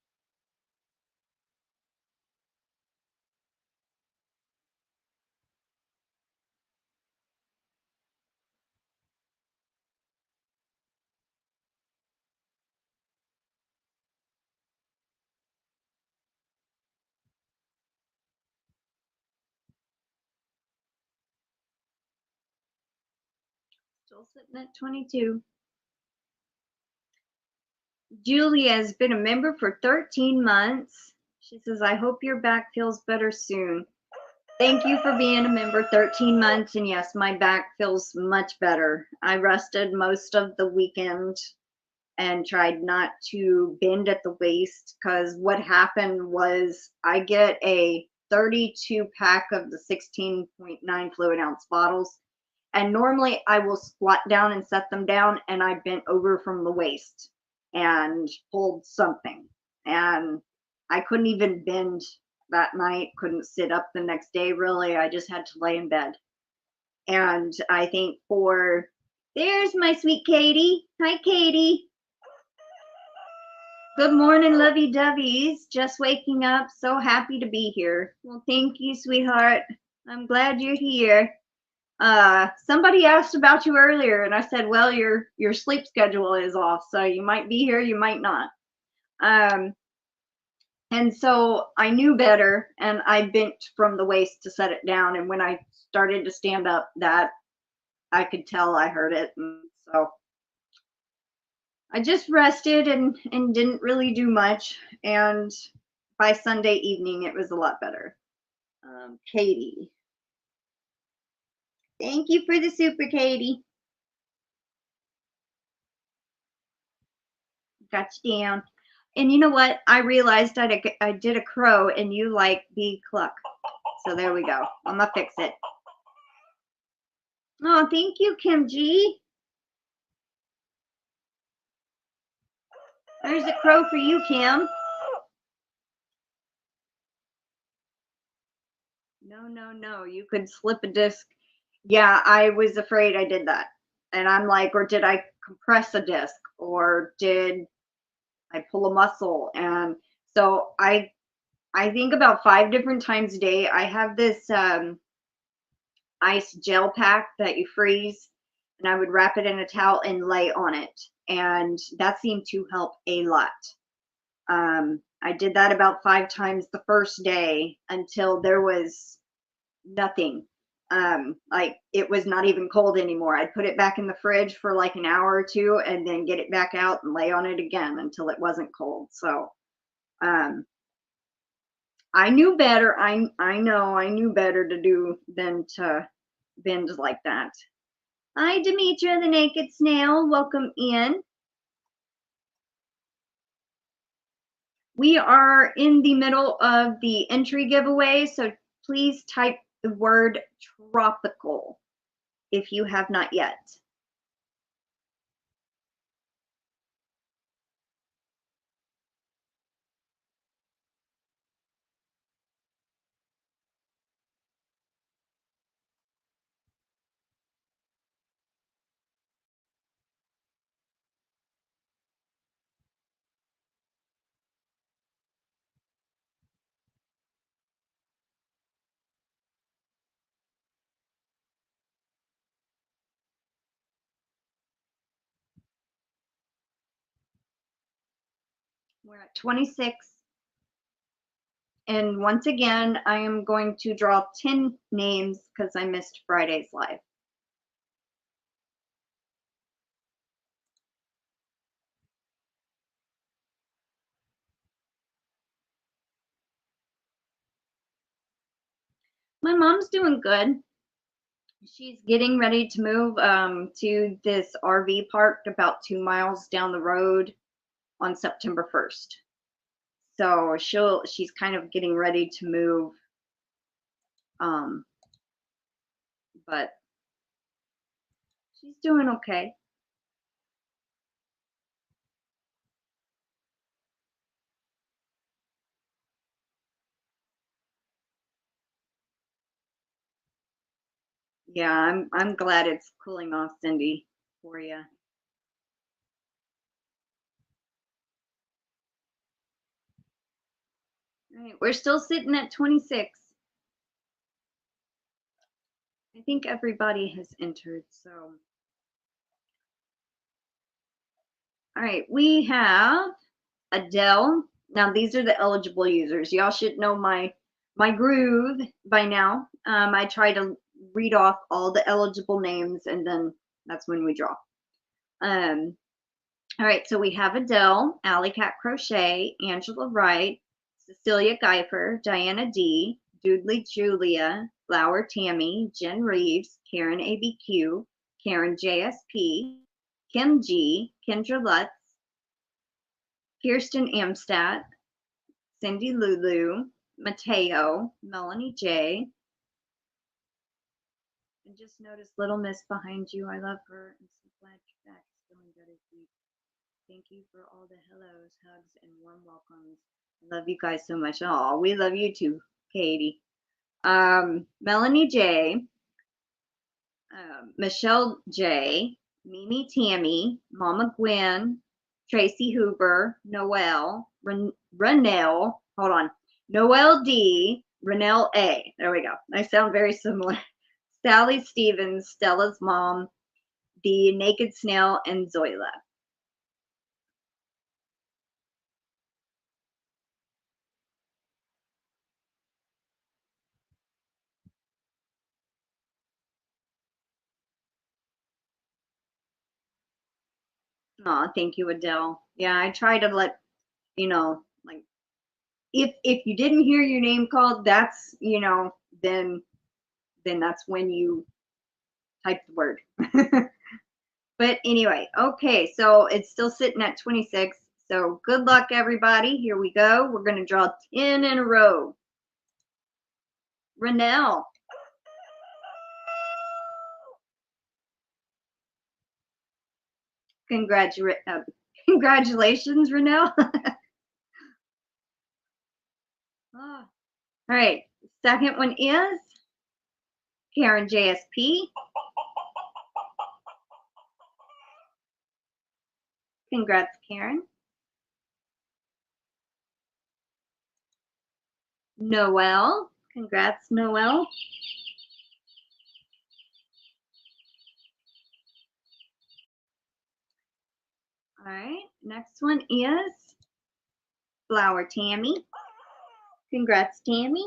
Still sitting at 22. Julia has been a member for 13 months. She says, I hope your back feels better soon. Thank you for being a member 13 months. And yes, my back feels much better. I rested most of the weekend and tried not to bend at the waist, because what happened was I get a 32 pack of the 16.9 fluid ounce bottles. And normally I will squat down and set them down, and I bent over from the waist and pulled something. And I couldn't even bend that night, couldn't sit up the next day really. I just had to lay in bed. And I think there's my sweet Katie. Hi, Katie. Good morning, lovey-doveys. Just waking up. So happy to be here. Well, thank you, sweetheart. I'm glad you're here. Somebody asked about you earlier, and I said, well, your sleep schedule is off, so you might be here, you might not. And so I knew better, and I bent from the waist to set it down. And when I started to stand up, that I could tell I heard it. And so I just rested and didn't really do much. And by Sunday evening, it was a lot better. Katie. Thank you for the super, Katie. Got you down. And you know what? I realized I did a crow and you like bee cluck. So there we go. I'm going to fix it. Oh, thank you, Kim G. There's a crow for you, Kim. No. You could slip a disc. Yeah, I was afraid I did that. And I'm like, or did I compress a disc? Or did I pull a muscle? And so I think about 5 different times a day. I have this ice gel pack that you freeze, and I would wrap it in a towel and lay on it. And that seemed to help a lot. I did that about 5 times the first day until there was nothing. Like it was not even cold anymore. I'd put it back in the fridge for like an hour or two and then get it back out and lay on it again until it wasn't cold. So I knew better. I know I knew better to do than to bend like that. Hi, Demetra the Naked Snail. Welcome in. We are in the middle of the entry giveaway, so please type the word tropical if you have not yet. We're at 26. And once again, I am going to draw 10 names because I missed Friday's live. My mom's doing good. She's getting ready to move to this RV park about 2 miles down the road on September 1st. So she's kind of getting ready to move. But she's doing okay. Yeah, I'm glad it's cooling off, Cindy, for you. All right, we're still sitting at 26. I think everybody has entered, so. All right, we have Adele. Now these are the eligible users. Y'all should know my groove by now. I try to read off all the eligible names and then that's when we draw. All right, so we have Adele, Alley Cat Crochet, Angela Wright, Cecilia Geifer, Diana D, Doodley Julia, Flower Tammy, Jen Reeves, Karen ABQ, Karen JSP, Kim G, Kendra Lutz, Kirsten Amstadt, Cindy Lulu, Mateo, Melanie J. And just notice Little Miss behind you. I love her. I'm so glad you're back. Feeling better, sweet. Thank you for all the hellos, hugs, and warm welcomes. I love you guys so much. Oh, we love you too, Katie. Melanie J, Michelle J, Mimi Tammy, Mama Gwen, Tracy Hoover, Noelle, Renelle, hold on, Noelle D, Renelle A. There we go. I sound very similar. Sally Stevens, Stella's mom, the Naked Snail, and Zoila. Oh, thank you, Adele. Yeah, I try to let you know, like if you didn't hear your name called, that's then that's when you type the word. But anyway, okay, so it's still sitting at 26. So good luck, everybody. Here we go. We're gonna draw 10 in a row. Renelle. Congratulations, Renelle. All right, second one is Karen JSP. Congrats, Karen. Noelle. Congrats, Noelle. All right, next one is Flower Tammy. Congrats, Tammy.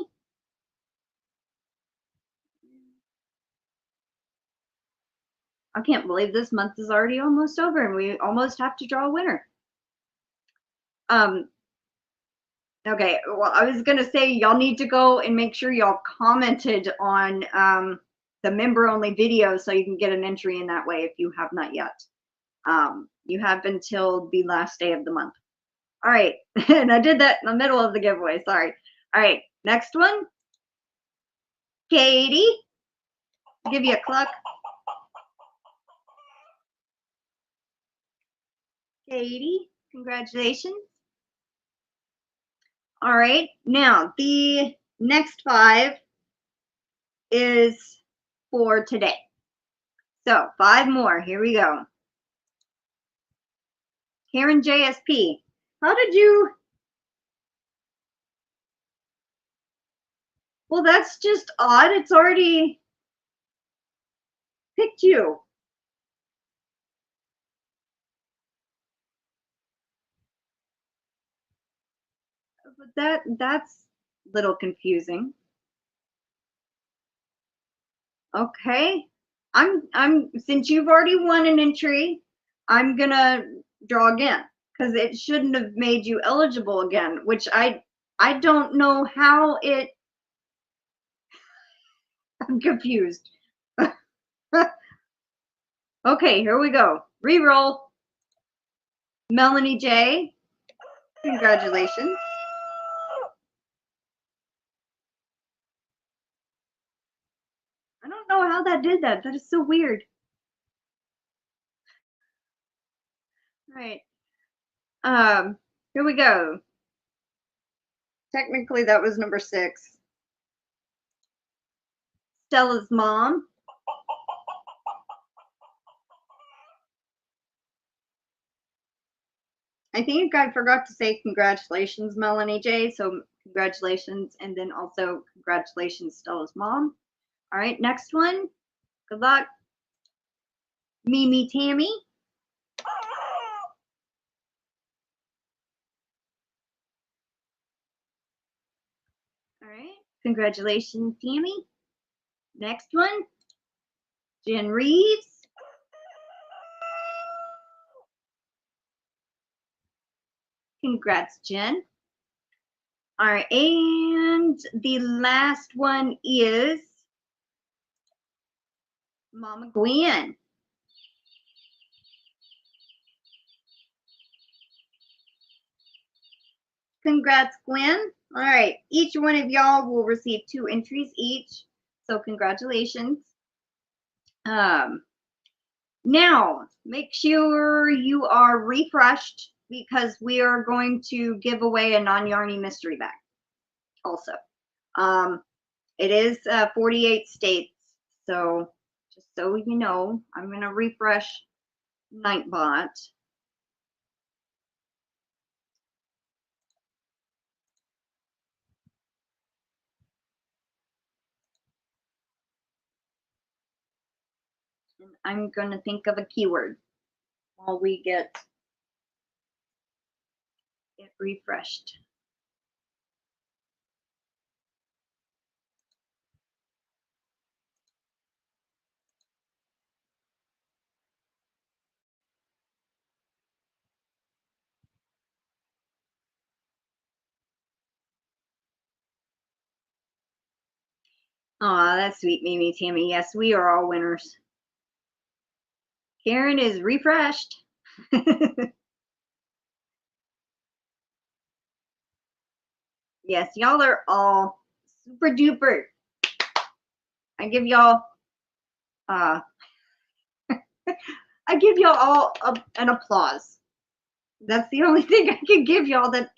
I can't believe this month is already almost over and we almost have to draw a winner. Okay, well, I was gonna say y'all need to go and make sure y'all commented on the member-only video so you can get an entry in that way if you have not yet. You have until the last day of the month. All right, and I did that in the middle of the giveaway, sorry. All right, next one. Katie, I'll give you a cluck. Katie, congratulations. All right, now the next 5 is for today. So 5 more, here we go. Karen JSP, how did you? Well, that's just odd. It's already picked you. But that's a little confusing. Okay. I'm since you've already won an entry, I'm gonna draw again because it shouldn't have made you eligible again, which I don't know how it. I'm confused. Okay, here we go. Reroll. Melanie J. Congratulations. I don't know how that did that. That is so weird. All right. Here we go. Technically, that was number 6. Stella's mom. I think I forgot to say congratulations, Melanie J. So congratulations, and then also congratulations, Stella's mom. All right, next one. Good luck. Mimi Tammy. All right, congratulations, Tammy. Next one. Jen Reeves. Congrats, Jen. All right, and the last one is Mama Gwen. Congrats, Gwen. All right, each one of y'all will receive 2 entries each. So congratulations. Now, make sure you are refreshed because we are going to give away a non-Yarny mystery bag also. It is 48 states, so just so you know, I'm going to refresh Nightbot. And I'm going to think of a keyword while we get it refreshed. Aw, that's sweet, Mimi Tammy. Yes, we are all winners. Karen is refreshed. Yes, y'all are all super duper. I give y'all I give y'all all an applause. That's the only thing I can give y'all that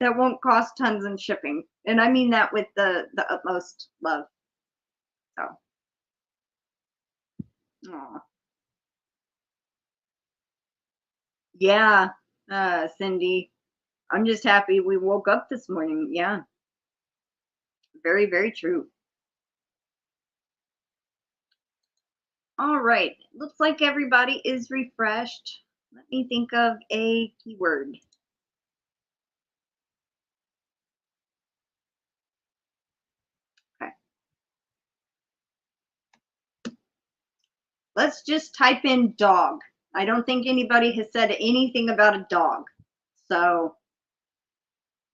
won't cost tons in shipping. And I mean that with the utmost love. So aw. Yeah, Cindy. I'm just happy we woke up this morning. Yeah. Very, very true. All right. Looks like everybody is refreshed. Let me think of a keyword. Okay. Let's just type in dog. I don't think anybody has said anything about a dog. So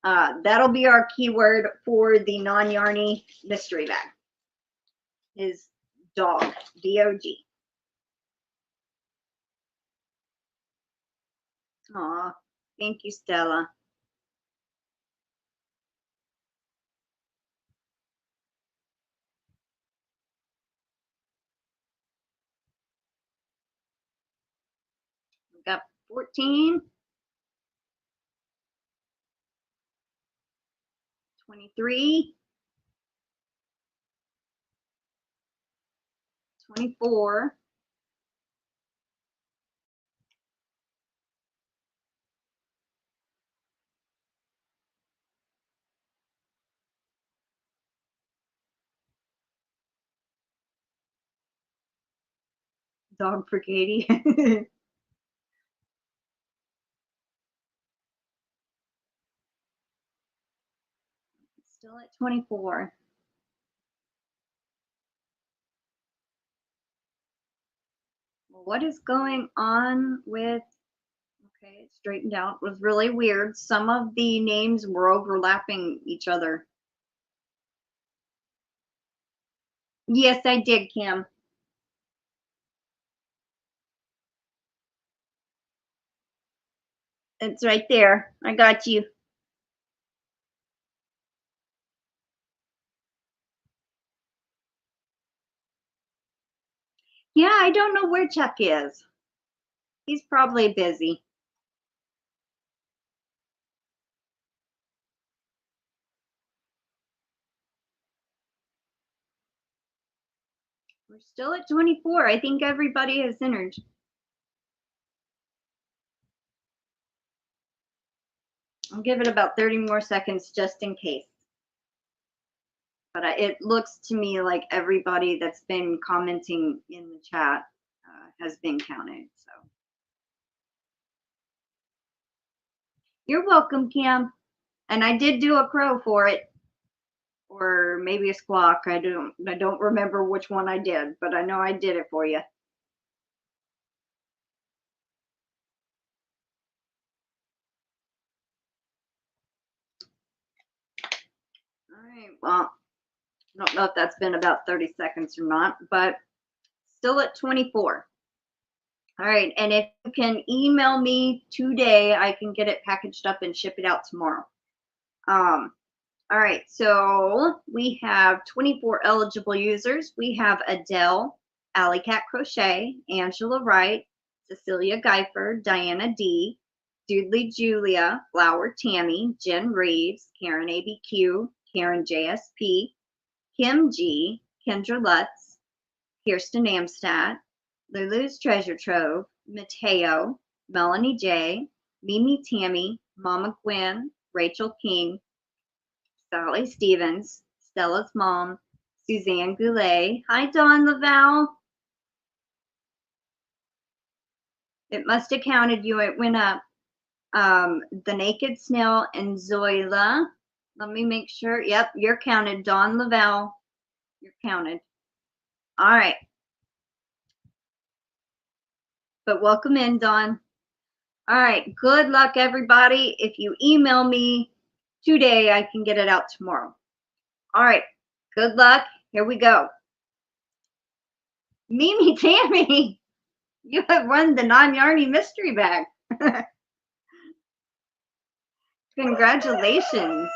that'll be our keyword for the non-yarny mystery bag, is dog, D-O-G. Aw, thank you, Stella. We've got 14, 23, 24, 'Dog for Katie. Still at 24. Well, what is going on with, okay, it straightened out. It was really weird. Some of the names were overlapping each other. Yes, I did, Kim. It's right there. I got you. Yeah, I don't know where Chuck is. He's probably busy. We're still at 24. I think everybody has entered. I'll give it about 30 more seconds just in case. But it looks to me like everybody that's been commenting in the chat has been counted. So you're welcome, Kim. And I did do a crow for it, or maybe a squawk. I don't remember which one I did, but I know I did it for you. All right. Well, I don't know if that's been about 30 seconds or not, but still at 24. All right. And if you can email me today, I can get it packaged up and ship it out tomorrow. All right. So we have 24 eligible users. We have Adele, Alley Cat Crochet, Angela Wright, Cecilia Geifer, Diana D, Dudley Julia, Flower Tammy, Jen Reeves, Karen ABQ, Karen JSP, Kim G, Kendra Lutz, Kirsten Amstadt, Lulu's Treasure Trove, Mateo, Melanie J, Mimi Tammy, Mama Gwen, Rachel King, Sally Stevens, Stella's mom, Suzanne Goulet. Hi, Dawn Laval. It must have counted you. It went up. The Naked Snail and Zoila. Let me make sure. Yep, you're counted. Dawn Laval, you're counted. All right. But welcome in, Dawn. All right. Good luck, everybody. If you email me today, I can get it out tomorrow. All right. Good luck. Here we go. Mimi Tammy, you have won the non-yarny mystery bag. Congratulations.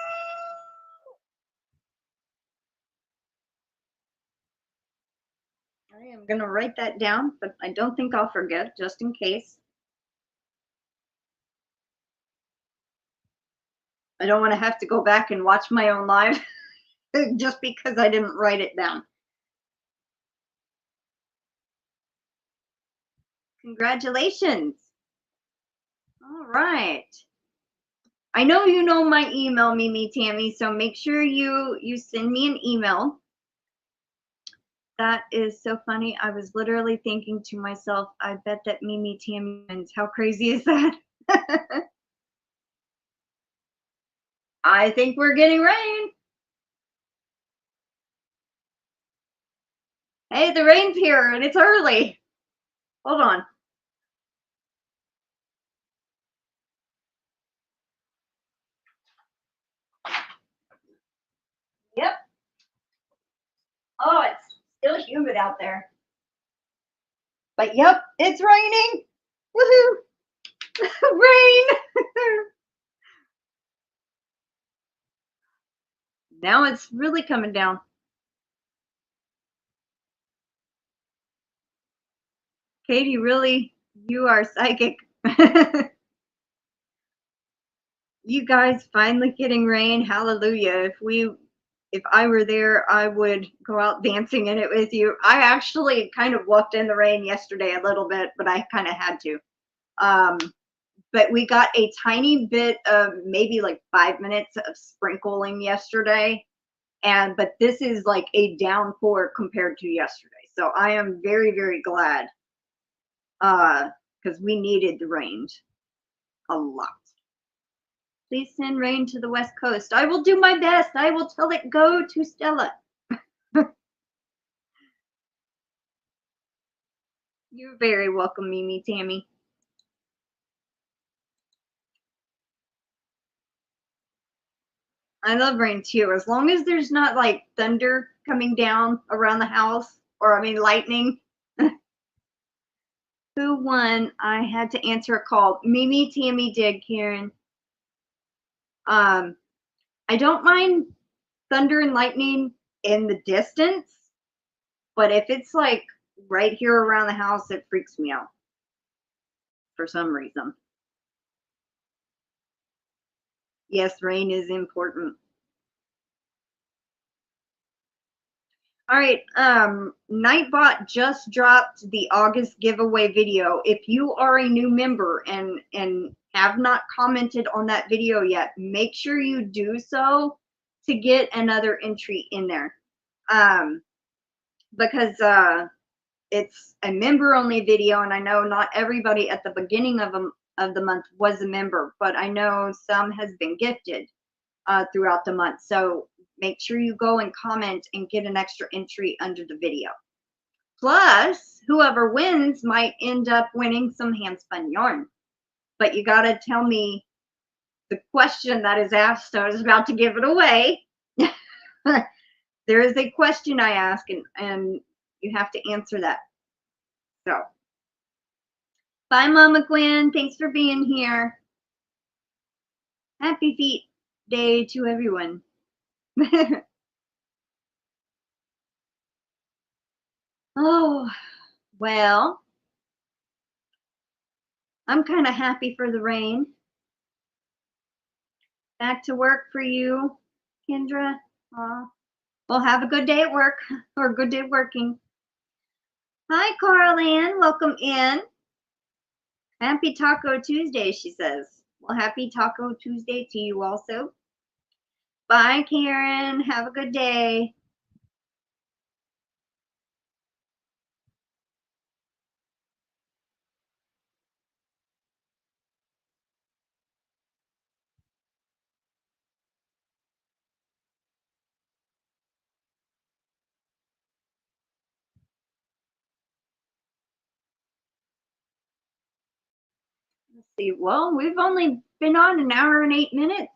I am going to write that down, but I don't think I'll forget, just in case. I don't want to have to go back and watch my own live just because I didn't write it down. Congratulations. All right. I know you know my email, Mimi Tammy, so make sure you send me an email. That is so funny. I was literally thinking to myself, I bet that Mimi Tammy wins. How crazy is that? I think we're getting rain. Hey, the rain's here and it's early. Hold on. Yep. Oh, it's still humid out there. But yep, it's raining. Woohoo! Rain! Now it's really coming down. Katie, really, you are psychic. You guys finally getting rain. Hallelujah. If I were there, I would go out dancing in it with you. I actually kind of walked in the rain yesterday a little bit, but I kind of had to. But we got a tiny bit of maybe like 5 minutes of sprinkling yesterday. But this is like a downpour compared to yesterday. So I am very, very glad because we needed the rain a lot. Please send rain to the West Coast. I will do my best. I will tell it go to Stella. You're very welcome, Mimi, Tammy. I love rain too, as long as there's not like thunder coming down around the house, or I mean lightning. Who won? I had to answer a call. Mimi, Tammy did, Karen. I don't mind thunder and lightning in the distance, but if it's like right here around the house, it freaks me out for some reason. Yes, rain is important. All right, Nightbot just dropped the August giveaway video. If you are a new member and have not commented on that video yet, make sure you do so to get another entry in there. Because it's a member only video, and I know not everybody at the beginning of the month was a member, but I know some has been gifted throughout the month. So make sure you go and comment and get an extra entry under the video. Plus, whoever wins might end up winning some hand spun yarn. But you got to tell me the question that is asked. I was about to give it away. There is a question I ask, and you have to answer that. So, bye, Mama Gwen. Thanks for being here. Happy Feet Day to everyone. Oh, well, I'm kind of happy for the rain. Back to work for you, Kendra. Well, have a good day at work, or a good day working. Hi, Carl Ann. Welcome in. Happy Taco Tuesday, she says. Well, happy Taco Tuesday to you also. Bye, Karen. Have a good day. Let's see. Well, we've only been on an hour and 8 minutes.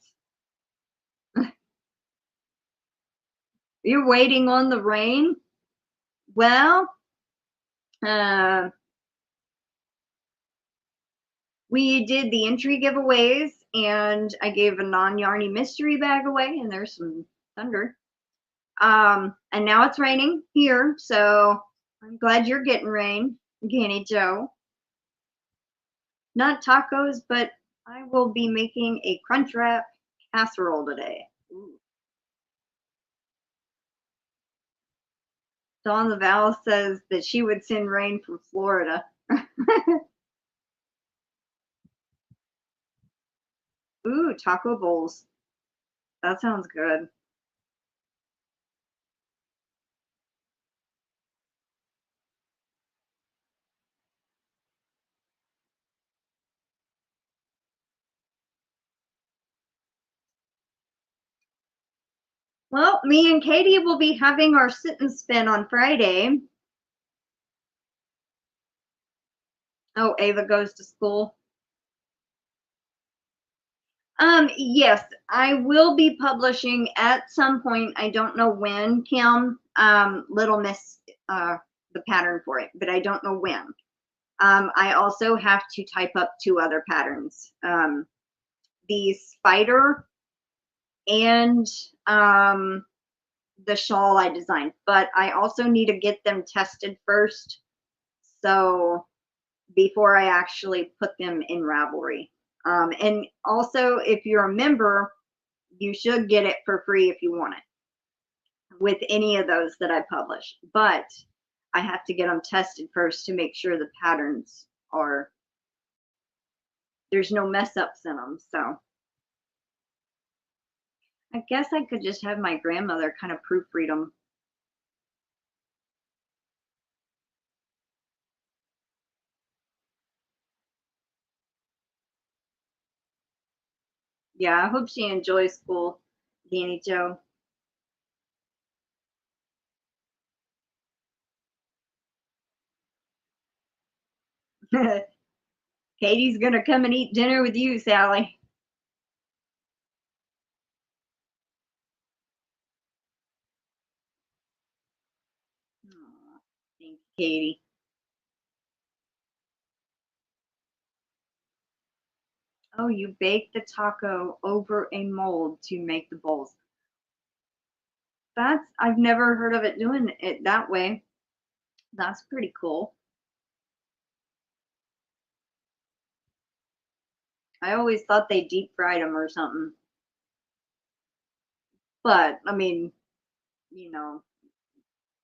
You're waiting on the rain? Well, we did the entry giveaways, and I gave a non-yarny mystery bag away, and there's some thunder. And now it's raining here, so I'm glad you're getting rain, Ganni Joe. Not tacos, but I will be making a crunch wrap casserole today. Ooh. Dawn Laval says that she would send rain from Florida. Ooh, taco bowls. That sounds good. Well, me and Katie will be having our sit and spin on Friday. Oh, Ava goes to school. Yes, I will be publishing at some point. I don't know when, Kim. Little Miss, the pattern for it, but I don't know when. I also have to type up 2 other patterns. The spider and the shawl I designed, but I also need to get them tested first. So before I actually put them in Ravelry. And also, if you're a member, you should get it for free if you want it with any of those that I publish. But I have to get them tested first to make sure the patterns are, there's no mess ups in them. So I guess I could just have my grandmother kind of proofread them. Yeah, I hope she enjoys school, Danny Joe. Katie's gonna come and eat dinner with you, Sally. Aw, thanks, Katie. Oh, you bake the taco over a mold to make the bowls. That's, I've never heard of it doing it that way. That's pretty cool. I always thought they deep fried them or something. But I mean, you know,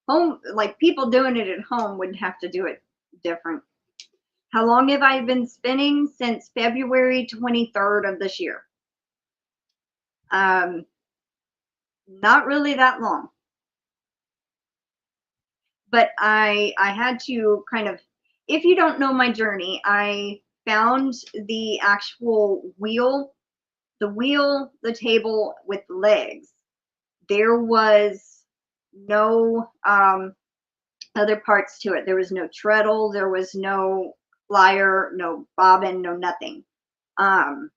home, like people doing it at home would have to do it different. How long have I been spinning? Since February 23rd of this year. Um, not really that long. But I had to kind of, if you don't know my journey, I found the actual wheel, the table with the legs. There was no other parts to it. There was no treadle, there was no flyer, no bobbin, no nothing. Um,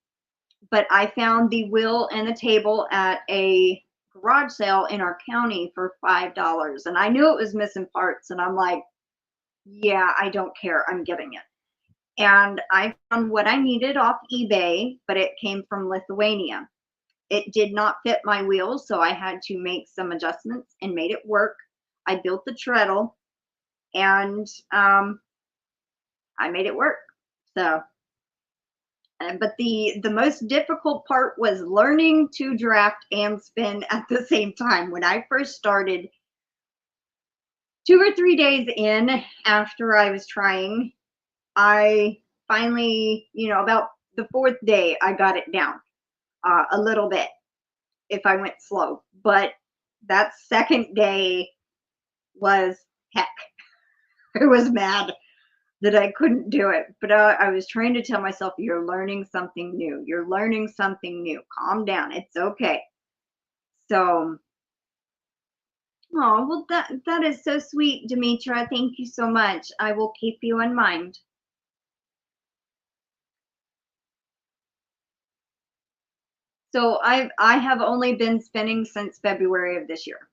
but I found the wheel and the table at a garage sale in our county for $5. And I knew it was missing parts. And I'm like, yeah, I don't care. I'm getting it. And I found what I needed off eBay, but it came from Lithuania. It did not fit my wheels, so I had to make some adjustments and made it work. I built the treadle, and I made it work. So, but the most difficult part was learning to draft and spin at the same time. When I first started, 2 or 3 days in after I was trying, I finally, about the 4th day, I got it down a little bit if I went slow. But that 2nd day was heck. I was mad that I couldn't do it. But I was trying to tell myself, you're learning something new. You're learning something new. Calm down. It's okay. So, oh, well, that is so sweet, Demetra. Thank you so much. I will keep you in mind. So I have only been spinning since February of this year.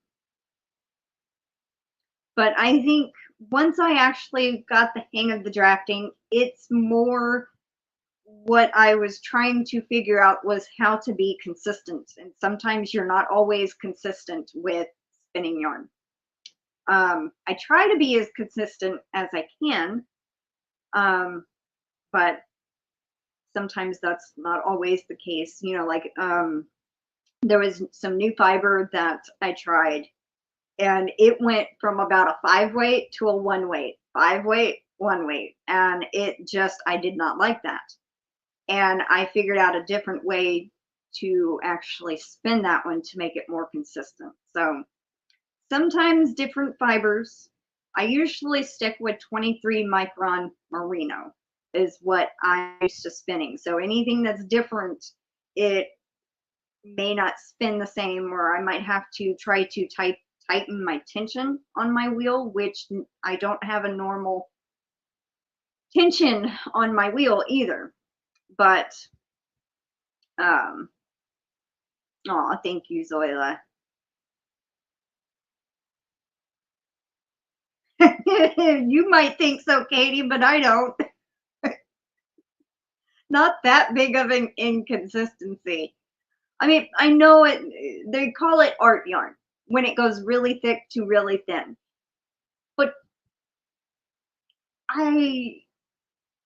But I think once I actually got the hang of the drafting, it's more what I was trying to figure out was how to be consistent. And sometimes you're not always consistent with spinning yarn. I try to be as consistent as I can, but sometimes that's not always the case. Like there was some new fiber that I tried, and it went from about a 5 weight to a 1 weight, 5 weight, 1 weight. And it just, I did not like that. And I figured out a different way to actually spin that one to make it more consistent. So sometimes different fibers. I usually stick with 23 micron merino is what I'm used to spinning. So anything that's different, it may not spin the same, or I might have to try to tighten my tension on my wheel, which I don't have a normal tension on my wheel either. But, oh, thank you, Zoila. You might think so, Katie, but I don't. Not that big of an inconsistency. I mean, I know it, they call it art yarn when it goes really thick to really thin. But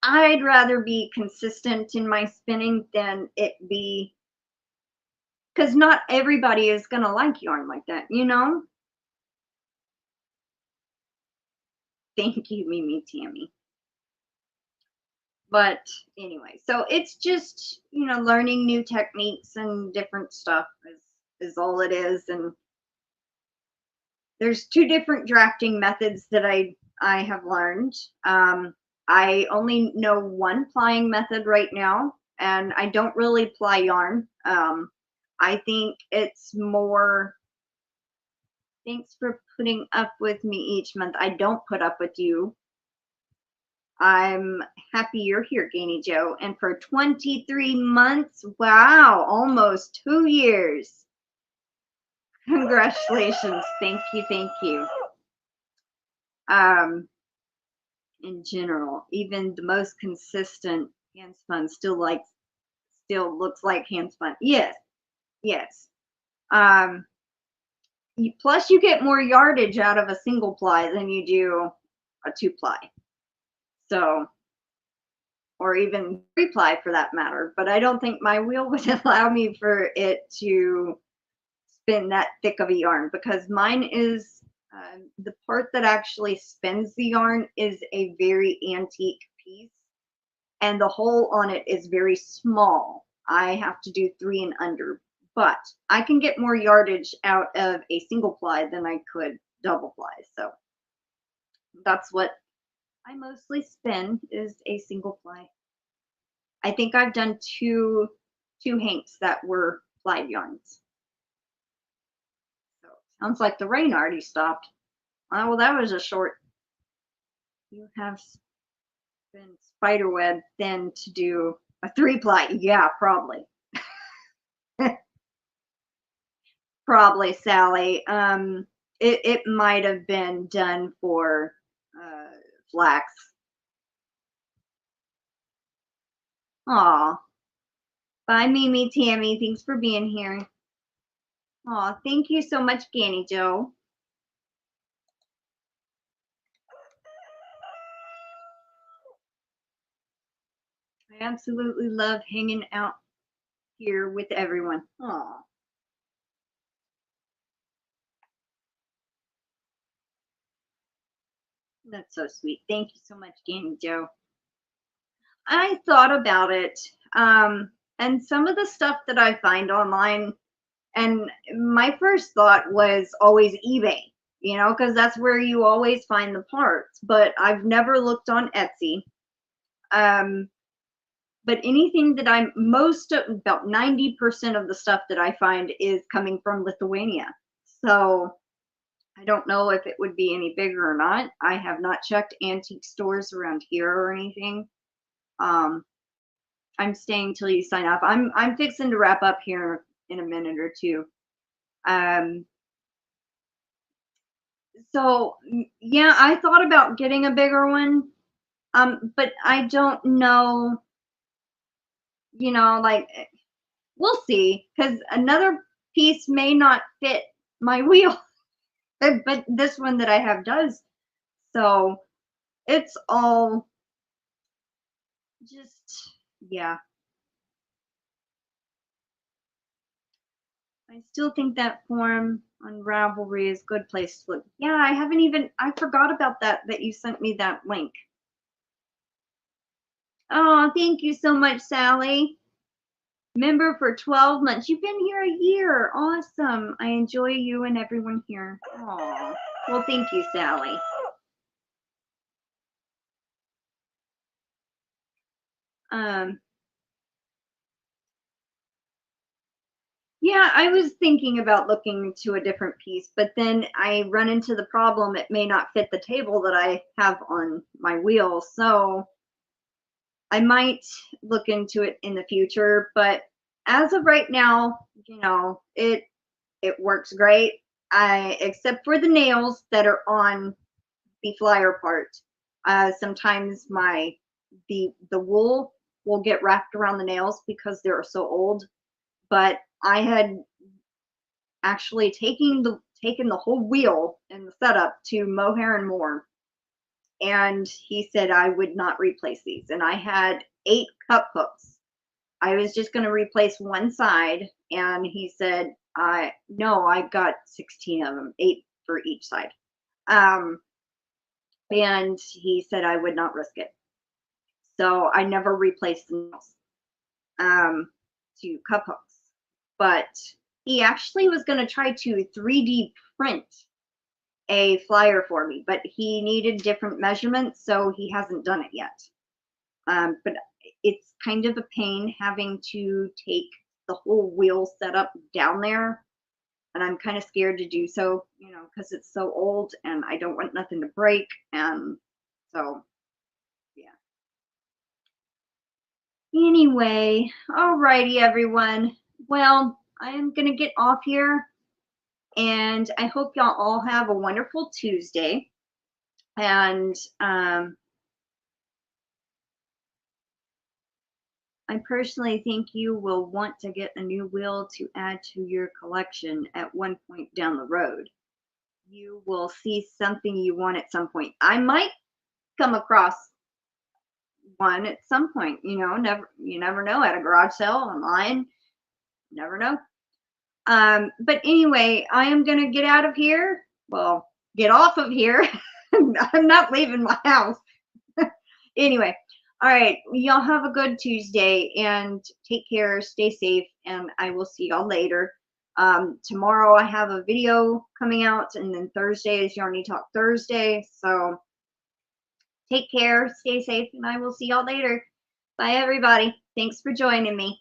I'd rather be consistent in my spinning than it be, because not everybody is going to like yarn like that, you know? Thank you, Mimi Tammy. But anyway, so it's just, you know, learning new techniques and different stuff is all it is. And there's two different drafting methods that I have learned. I only know one plying method right now, and I don't really ply yarn. I think it's more, thanks for putting up with me each month. I don't put up with you. I'm happy you're here, Ganni Joe. And for 23 months, wow, almost 2 years. Congratulations. Thank you, thank you. In general, even the most consistent hand spun still looks like hand spun. Yes, yes. Plus you get more yardage out of a single ply than you do a 2-ply. So, or even 3-ply for that matter. But I don't think my wheel would allow me for it to spin that thick of a yarn, because mine is the part that actually spins the yarn is a very antique piece, and the hole on it is very small. I have to do 3 and under, but I can get more yardage out of a single ply than I could double ply. So that's what I mostly spin, is a single ply. I think I've done two hanks that were plied yarns. So sounds like the rain already stopped. Oh, well, that was a short. You have been spiderweb thin to do a 3-ply. Yeah, probably. Probably, Sally. It might have been done for flax. Aw. Bye, Mimi Tammy. Thanks for being here. Aw, thank you so much, Ganni Joe. I absolutely love hanging out here with everyone. Aw. That's so sweet. Thank you so much, Ganni Joe. I thought about it, and some of the stuff that I find online, and my first thought was always eBay, you know, because that's where you always find the parts. But I've never looked on Etsy. But anything that about 90% of the stuff that I find is coming from Lithuania. So I don't know if it would be any bigger or not. I have not checked antique stores around here or anything. I'm staying till you sign off. I'm fixing to wrap up here in a minute or two. So yeah, I thought about getting a bigger one. But I don't know, you know, like, we'll see, because another piece may not fit my wheel, but this one that I have does. So it's all just, yeah. I still think that forum on Ravelry is a good place to look. Yeah, I forgot about that you sent me that link. Oh, thank you so much, Sally. Member for 12 months. You've been here a year. Awesome. I enjoy you and everyone here. Aw. Well, thank you, Sally. Yeah, I was thinking about looking to a different piece, but then I run into the problem it may not fit the table that I have on my wheel. So I might look into it in the future, but as of right now, you know, it works great. Except for the nails that are on the flyer part. Sometimes the wool will get wrapped around the nails because they're so old. But I had actually taken the whole wheel and the setup to Mohair and More, and he said I would not replace these. And I had 8 cup hooks. I was just going to replace one side, and he said, no, I got 16 of them, 8 for each side. And he said I would not risk it. So I never replaced the nails to cup hooks. But he actually was going to try to 3D print a flyer for me, but he needed different measurements, so he hasn't done it yet. But it's kind of a pain having to take the whole wheel setup down there, and I'm kind of scared to do so, you know, because it's so old and I don't want nothing to break. And so, yeah. Anyway, alrighty, everyone. Well, I am gonna get off here, and I hope y'all all have a wonderful Tuesday. And I personally think you will want to get a new wheel to add to your collection at one point down the road. You will see something you want at some point. I might come across one at some point, you know, you never know, at a garage sale, online, never know. But anyway, I am going to get out of here. Well, get off of here. I'm not leaving my house. Anyway, all right. Y'all have a good Tuesday and take care. Stay safe, and I will see y'all later. Tomorrow I have a video coming out, and then Thursday is Yarny Talk Thursday. So take care, stay safe, and I will see y'all later. Bye, everybody. Thanks for joining me.